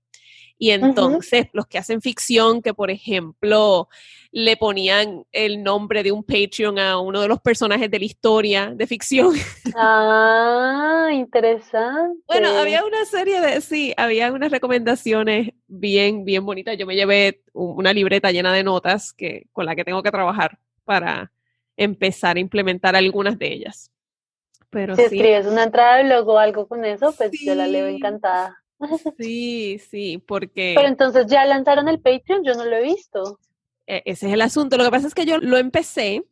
Y Ujú. entonces los que hacen ficción, que por ejemplo le ponían el nombre de un Patreon a uno de los personajes de la historia de ficción. Ah, Bueno, interesante. había una serie de, sí, había unas recomendaciones bien, bien bonitas. Yo me llevé una libreta llena de notas con la que tengo que trabajar para empezar a implementar algunas de ellas. Pero Si sí, escribes una entrada de blog o algo con eso, pues yo la leo sí, encantada. sí, Pero porque entonces ya lanzaron el Patreon, yo no lo he visto. ese es el asunto. Lo que pasa es que yo lo empecé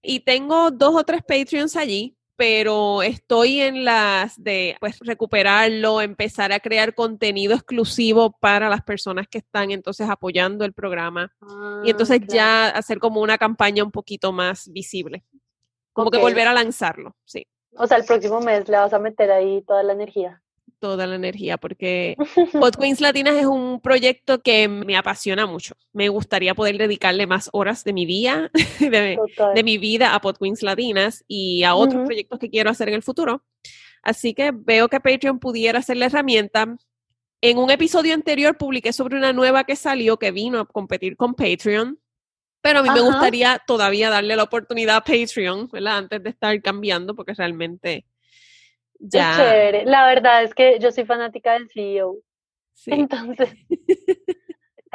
y tengo 2 o 3 Patreons allí, pero estoy en las de pues recuperarlo, empezar a crear contenido exclusivo para las personas que están entonces apoyando el programa y Ah, entonces claro. ya hacer como una campaña un poquito más visible, como que Ok. volver a lanzarlo, sí. O sea, el próximo mes le vas a meter ahí toda la energía. Toda la energía, porque Pod Queens Latinas es un proyecto que me apasiona mucho. Me gustaría poder dedicarle más horas de mi día, de Total. mi vida a Pod Queens Latinas y a otros Ujú. proyectos que quiero hacer en el futuro. Así que veo que Patreon pudiera ser la herramienta. En un episodio anterior publiqué sobre una nueva que salió que vino a competir con Patreon, pero a mí me Ajá. gustaría todavía darle la oportunidad a Patreon, ¿verdad? Antes de estar cambiando, porque realmente Es ya, chévere. La verdad es que yo soy fanática del CEO. sí, Entonces,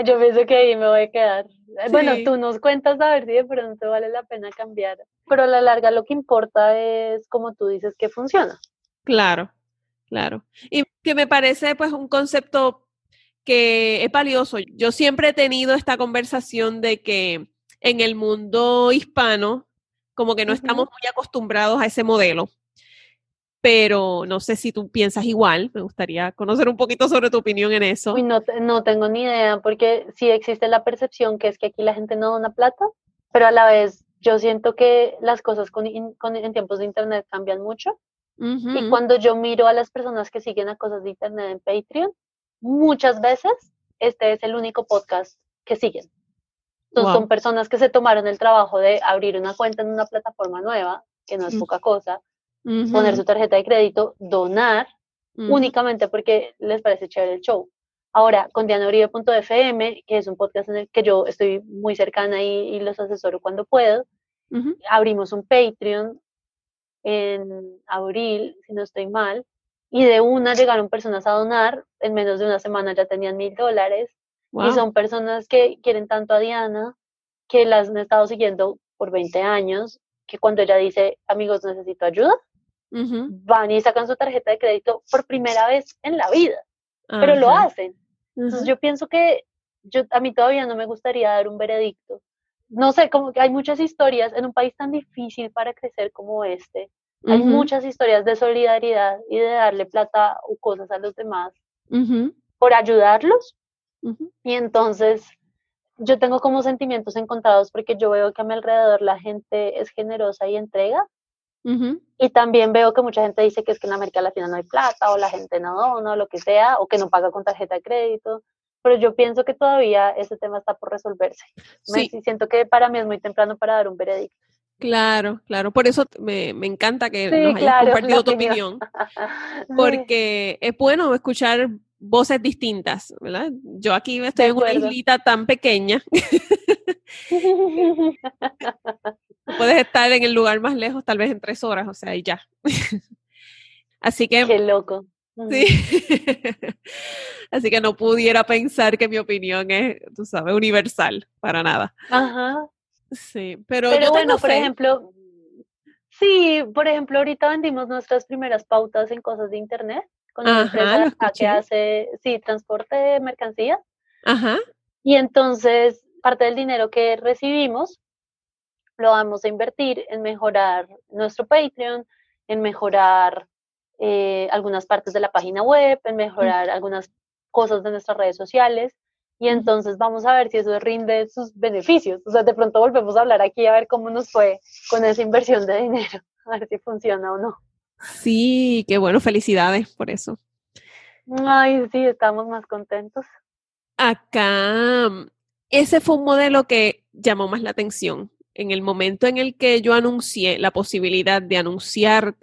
yo pienso que ahí me voy a quedar. Bueno, sí. tú nos cuentas a ver si de pronto vale la pena cambiar. Pero a la larga lo que importa es, como tú dices, que funciona. Claro, claro. Y que me parece pues un concepto que es valioso. Yo siempre he tenido esta conversación de que en el mundo hispano como que no estamos Ujú. muy acostumbrados a ese modelo, pero no sé si tú piensas igual. Me gustaría conocer un poquito sobre tu opinión en Uy, eso. no, no tengo ni idea, porque sí existe la percepción que es que aquí la gente no dona plata, pero a la vez yo siento que las cosas en tiempos de internet cambian mucho. Y Ujú. cuando yo miro a las personas que siguen a cosas de internet en Patreon, muchas veces este es el único podcast que siguen. Entonces son Wow. personas que se tomaron el trabajo de abrir una cuenta en una plataforma nueva, que no es Mm. poca cosa, poner Ujú. su tarjeta de crédito, donar Ujú. únicamente porque les parece chévere el show. Ahora, con dianauribe.fm, que es un podcast en el que yo estoy muy cercana y los asesoro cuando puedo, Ujú. abrimos un Patreon en abril, si no estoy mal, y de una llegaron personas a donar, en menos de una semana ya tenían $1,000, y Wow. son personas que quieren tanto a Diana, que las han estado siguiendo por 20 años, que cuando ella dice, amigos, necesito ayuda, Ujú. van y sacan su tarjeta de crédito por primera vez en la vida, pero lo Ajá. hacen. Entonces Ujú. yo pienso que a mí todavía no me gustaría dar un veredicto. No sé, como que hay muchas historias en un país tan difícil para crecer como este. Hay Ujú. muchas historias de solidaridad y de darle plata o cosas a los demás Ujú. por ayudarlos. Ujú. Y entonces yo tengo como sentimientos encontrados porque yo veo que a mi alrededor la gente es generosa y entrega. Ujú. Y también veo que mucha gente dice que es que en América Latina no hay plata o la gente no dona o lo que sea o que no paga con tarjeta de crédito. Pero yo pienso que todavía ese tema está por resolverse. Sí. Siento que para mí es muy temprano para dar un veredicto. Claro, claro. Por eso me encanta que nos Sí, hayas claro, la compartido tu opinión. opinión, Sí, porque es bueno escuchar voces distintas, ¿verdad? Yo aquí de estoy en una acuerdo. islita tan pequeña, tú puedes estar en el lugar más lejos tal vez en 3 horas, o sea, y ya. Así que, Qué loco. sí. Ujú. Así que no pudiera pensar que mi opinión es, tú sabes, universal, para nada. Ajá. Sí, pero yo Pero tengo bueno, por fe. ejemplo, sí, por ejemplo, ahorita vendimos nuestras primeras pautas en cosas de internet con una Ajá, empresa de lo acá que escuché. hace, sí, transporte de mercancías. Ajá. Y entonces parte del dinero que recibimos lo vamos a invertir en mejorar nuestro Patreon, en mejorar algunas partes de la página web, en mejorar algunas cosas de nuestras redes sociales. Y entonces vamos a ver si eso rinde sus beneficios. O sea, de pronto volvemos a hablar aquí a ver cómo nos fue con esa inversión de dinero, a ver si funciona o no. Sí, qué bueno, felicidades por eso. Ay, sí, estamos más contentos. Acá, ese fue un modelo que llamó más la atención. En el momento en el que yo anuncié la posibilidad de anunciar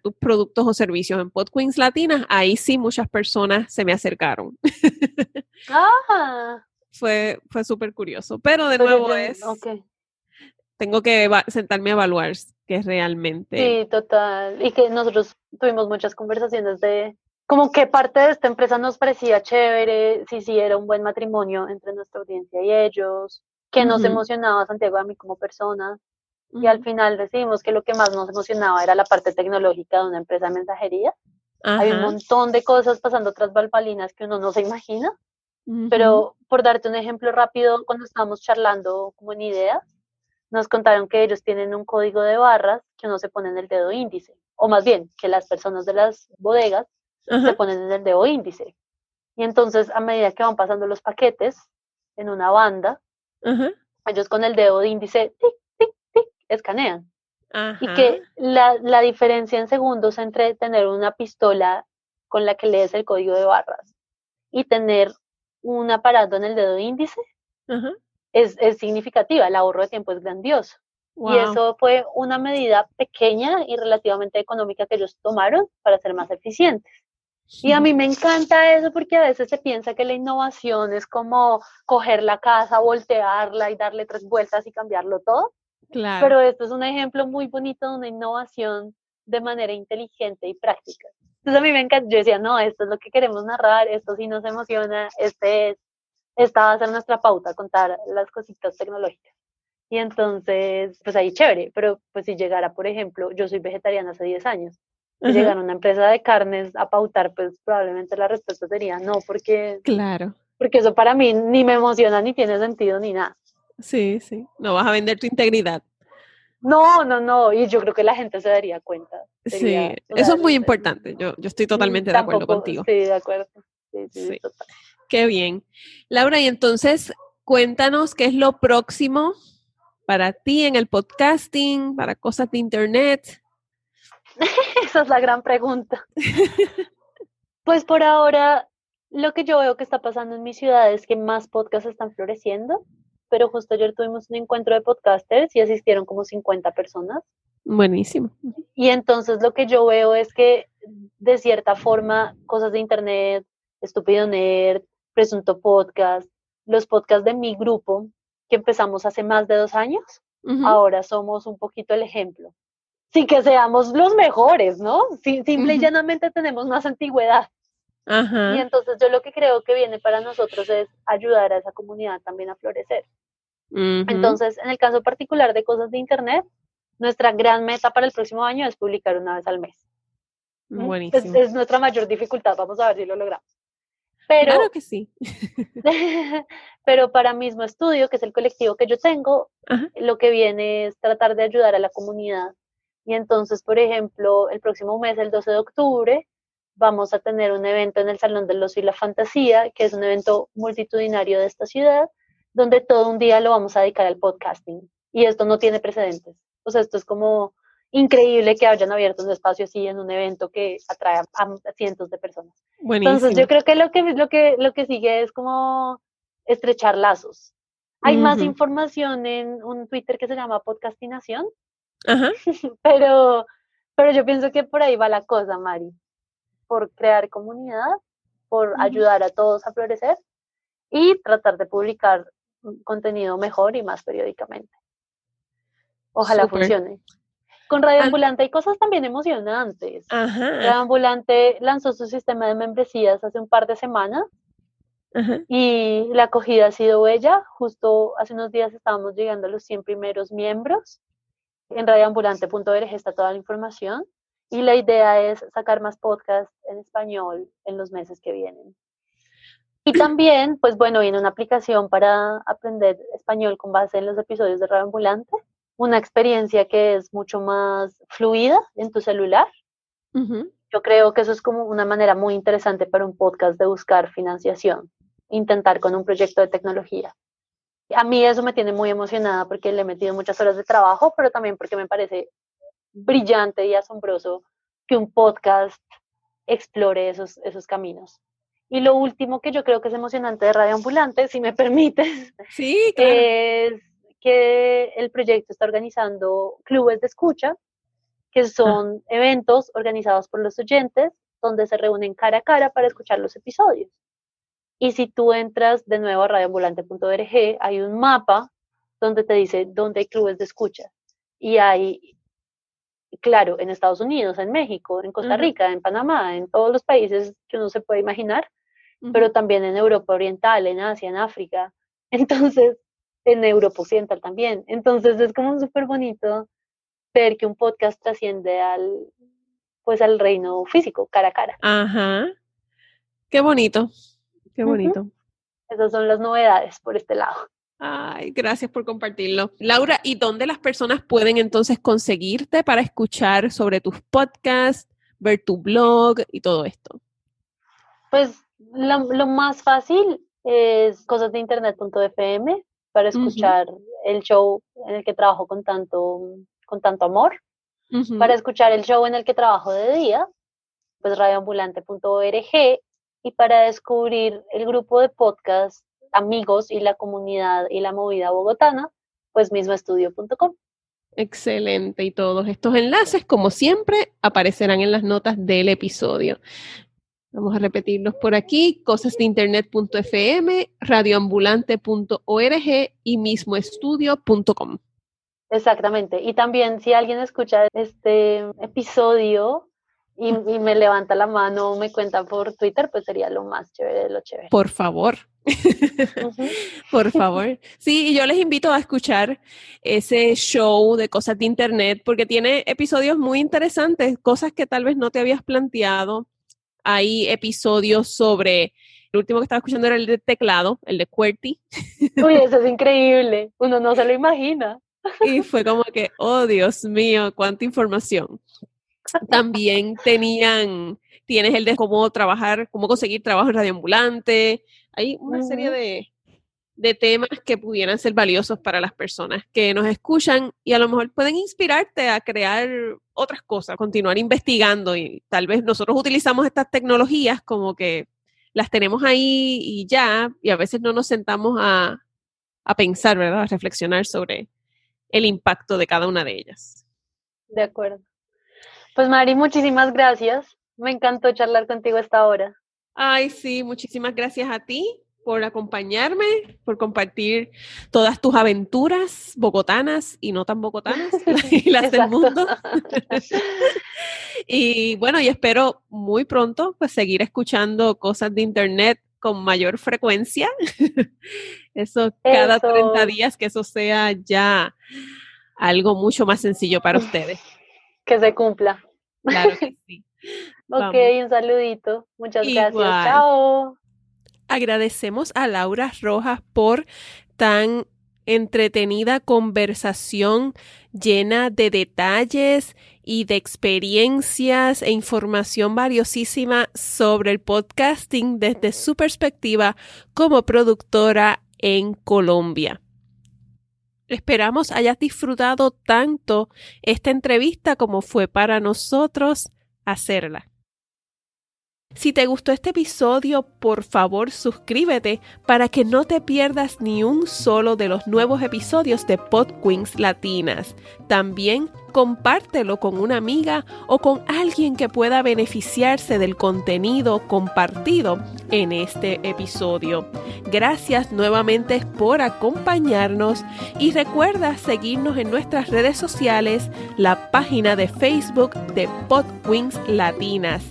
tus productos o servicios en Podqueens Latinas, ahí sí muchas personas se me acercaron. Ah, Fue súper curioso, pero de pero nuevo ok. tengo que sentarme a evaluar qué realmente. Sí, total. Y que nosotros tuvimos muchas conversaciones de como qué parte de esta empresa nos parecía chévere, si sí era un buen matrimonio entre nuestra audiencia y ellos, que nos Ujú, emocionaba a Santiago a mí como persona. Y al ujú. final decidimos que lo que más nos emocionaba era la parte tecnológica de una empresa de mensajería. Hay un Ajá. montón de cosas pasando tras bambalinas que uno no se imagina, Ujú, pero por darte un ejemplo rápido, cuando estábamos charlando como en ideas, nos contaron que ellos tienen un código de barras que uno se pone en el dedo índice, o más bien que las personas de las bodegas se ajá, ponen en el dedo índice. Y entonces a medida que van pasando los paquetes en una banda, ajá, ellos con el dedo índice tic, tic, tic, escanean. Y ajá, que la diferencia en segundos entre tener una pistola con la que lees el código de barras y tener un aparato en el dedo índice ajá. es significativa, el ahorro de tiempo es grandioso. Y Wow. eso fue una medida pequeña y relativamente económica que ellos tomaron para ser más eficientes. Y a mí me encanta eso porque a veces se piensa que la innovación es como coger la casa, voltearla y darle 3 vueltas y cambiarlo todo, Claro. pero esto es un ejemplo muy bonito de una innovación de manera inteligente y práctica. Entonces a mí me encanta, yo decía, no, esto es lo que queremos narrar, esto sí nos emociona, esta va a ser nuestra pauta, contar las cositas tecnológicas. Y entonces, pues ahí chévere, pero pues si llegara, por ejemplo, yo soy vegetariana hace 10 años, si Ajá, llegara una empresa de carnes a pautar, pues probablemente la respuesta sería no, claro. porque eso para mí ni me emociona, ni tiene sentido, ni nada. Sí, sí. No vas a vender tu integridad. No, no, no, y yo creo que la gente se daría cuenta, Sí, sería, o eso sea, es muy importante. Yo estoy totalmente de acuerdo tampoco contigo. estoy de acuerdo. Sí, sí, Sí, total. qué bien. Laura, y entonces cuéntanos qué es lo próximo para ti en el podcasting, para cosas de internet. Esa es la gran pregunta. Pues por ahora, lo que yo veo que está pasando en mi ciudad es que más podcasts están floreciendo, pero justo ayer tuvimos un encuentro de podcasters y asistieron como 50 personas. Buenísimo. Y entonces lo que yo veo es que de cierta forma cosas de internet, Estúpido Nerd, Presunto Podcast, los podcasts de mi grupo, que empezamos hace más de 2 años, Ujú, ahora somos un poquito el ejemplo. Sin que seamos los mejores, ¿no? Simple y ujú. llanamente tenemos más antigüedad. Y Ajá. entonces yo lo que creo que viene para nosotros es ayudar a esa comunidad también a florecer. Ujú. Entonces, en el caso particular de cosas de Internet, nuestra gran meta para el próximo año es publicar una vez al mes. Buenísimo. Es nuestra mayor dificultad, vamos a ver si lo logramos. Claro Pero, que sí. pero para mismo estudio, que es el colectivo que yo tengo, Ajá. lo que viene es tratar de ayudar a la comunidad. Y entonces, por ejemplo, el próximo mes, el 12 de octubre, vamos a tener un evento en el Salón del Ocio y la Fantasía, que es un evento multitudinario de esta ciudad, donde todo un día lo vamos a dedicar al podcasting. Y esto no tiene precedentes. O sea, esto es como increíble que hayan abierto un espacio así en un evento que atrae a cientos de personas. Entonces, yo Buenísimo. creo que lo que sigue es como estrechar lazos. Hay más Ujú. información en un Twitter que se llama Podcastinación, Ajá. pero, pero yo pienso que por ahí va la cosa, Mari, por crear comunidad, por Ujú. ayudar a todos a florecer y tratar de publicar contenido mejor y más periódicamente. Ojalá Súper. funcione. Con Radio An- Ambulante hay cosas también emocionantes. Ajá. Radio Ambulante lanzó su sistema de membresías hace un par de semanas Ajá. y la acogida ha sido bella. Justo hace unos días estábamos llegando a los 100 primeros miembros. En radioambulante.org está toda la información y la idea es sacar más podcasts en español en los meses que vienen. Y también, pues bueno, viene una aplicación para aprender español con base en los episodios de Radio Ambulante, una experiencia que es mucho más fluida en tu celular. Ujú. Yo creo que eso es como una manera muy interesante para un podcast de buscar financiación, intentar con un proyecto de tecnología. A mí eso me tiene muy emocionada porque le he metido muchas horas de trabajo, pero también porque me parece brillante y asombroso que un podcast explore esos caminos. Y lo último que yo creo que es emocionante de Radio Ambulante, si me permites, Sí, claro. es que el proyecto está organizando clubes de escucha, que son eventos organizados por los oyentes, donde se reúnen cara a cara para escuchar los episodios. Y si tú entras de nuevo a radioambulante.org, hay un mapa donde te dice dónde hay clubes de escucha. Y hay, claro, en Estados Unidos, en México, en Costa Rica, en Panamá, en todos los países que uno se puede imaginar, pero también en Europa Oriental, en Asia, en África. Entonces, en Europa Occidental también. Entonces, es como súper bonito ver que un podcast trasciende pues al reino físico, cara a cara. Ajá. Qué bonito, qué Ujú. bonito. Esas son las novedades por este lado. Ay, gracias por compartirlo. Laura, ¿y dónde las personas pueden entonces conseguirte para escuchar sobre tus podcasts, ver tu blog y todo esto? Pues lo más fácil es cosasdeinternet.fm para Ujú, escuchar el show en el que trabajo con tanto amor. Para ujú. escuchar el show en el que trabajo de día, pues radioambulante.org. Y para descubrir el grupo de podcast, amigos y la comunidad y la movida bogotana, pues mismoestudio.com. Excelente. Y todos estos enlaces, como siempre, aparecerán en las notas del episodio. Vamos a repetirlos por aquí: cosasdeinternet.fm, radioambulante.org y mismoestudio.com. Exactamente. Y también si alguien escucha este episodio y me levanta la mano o me cuenta por Twitter, pues sería lo más chévere de lo chévere. Por favor. Ujú. Por favor. Sí, y yo les invito a escuchar ese show de Cosas de Internet porque tiene episodios muy interesantes, cosas que tal vez no te habías planteado. Hay episodios sobre, el último que estaba escuchando era el de teclado, el de QWERTY, Uy, eso es increíble. Uno no se lo imagina. y fue como que, oh Dios mío, cuánta información. También tienes el de cómo trabajar, cómo conseguir trabajo en radioambulante. Hay una serie Ujú. de temas que pudieran ser valiosos para las personas que nos escuchan y a lo mejor pueden inspirarte a crear otras cosas, continuar investigando y tal vez nosotros utilizamos estas tecnologías como que las tenemos ahí y ya, y a veces no nos sentamos a pensar, ¿verdad? A reflexionar sobre el impacto de cada una de ellas. De acuerdo. Pues Mari, muchísimas gracias. Me encantó charlar contigo esta hora. Ay, sí, muchísimas gracias a ti por acompañarme, por compartir todas tus aventuras bogotanas y no tan bogotanas y las del Exacto. mundo. Y bueno, y espero muy pronto pues seguir escuchando cosas de internet con mayor frecuencia. Eso cada 30 Eso. días, que eso sea ya algo mucho más sencillo para ustedes. Que se cumpla. Claro que sí. Ok, Vamos. un saludito. Muchas gracias. Igual. Chao. Agradecemos a Laura Rojas por tan entretenida conversación llena de detalles y de experiencias e información valiosísima sobre el podcasting desde su perspectiva como productora en Colombia. Esperamos hayas disfrutado tanto esta entrevista como fue para nosotros hacerla. Si te gustó este episodio, por favor suscríbete para que no te pierdas ni un solo de los nuevos episodios de Podqueens Latinas. También compártelo con una amiga o con alguien que pueda beneficiarse del contenido compartido en este episodio. Gracias nuevamente por acompañarnos y recuerda seguirnos en nuestras redes sociales, la página de Facebook de Podqueens Latinas.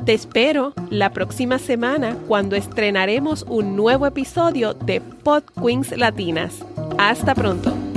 Te espero la próxima semana cuando estrenaremos un nuevo episodio de Podqueens Latinas. Hasta pronto.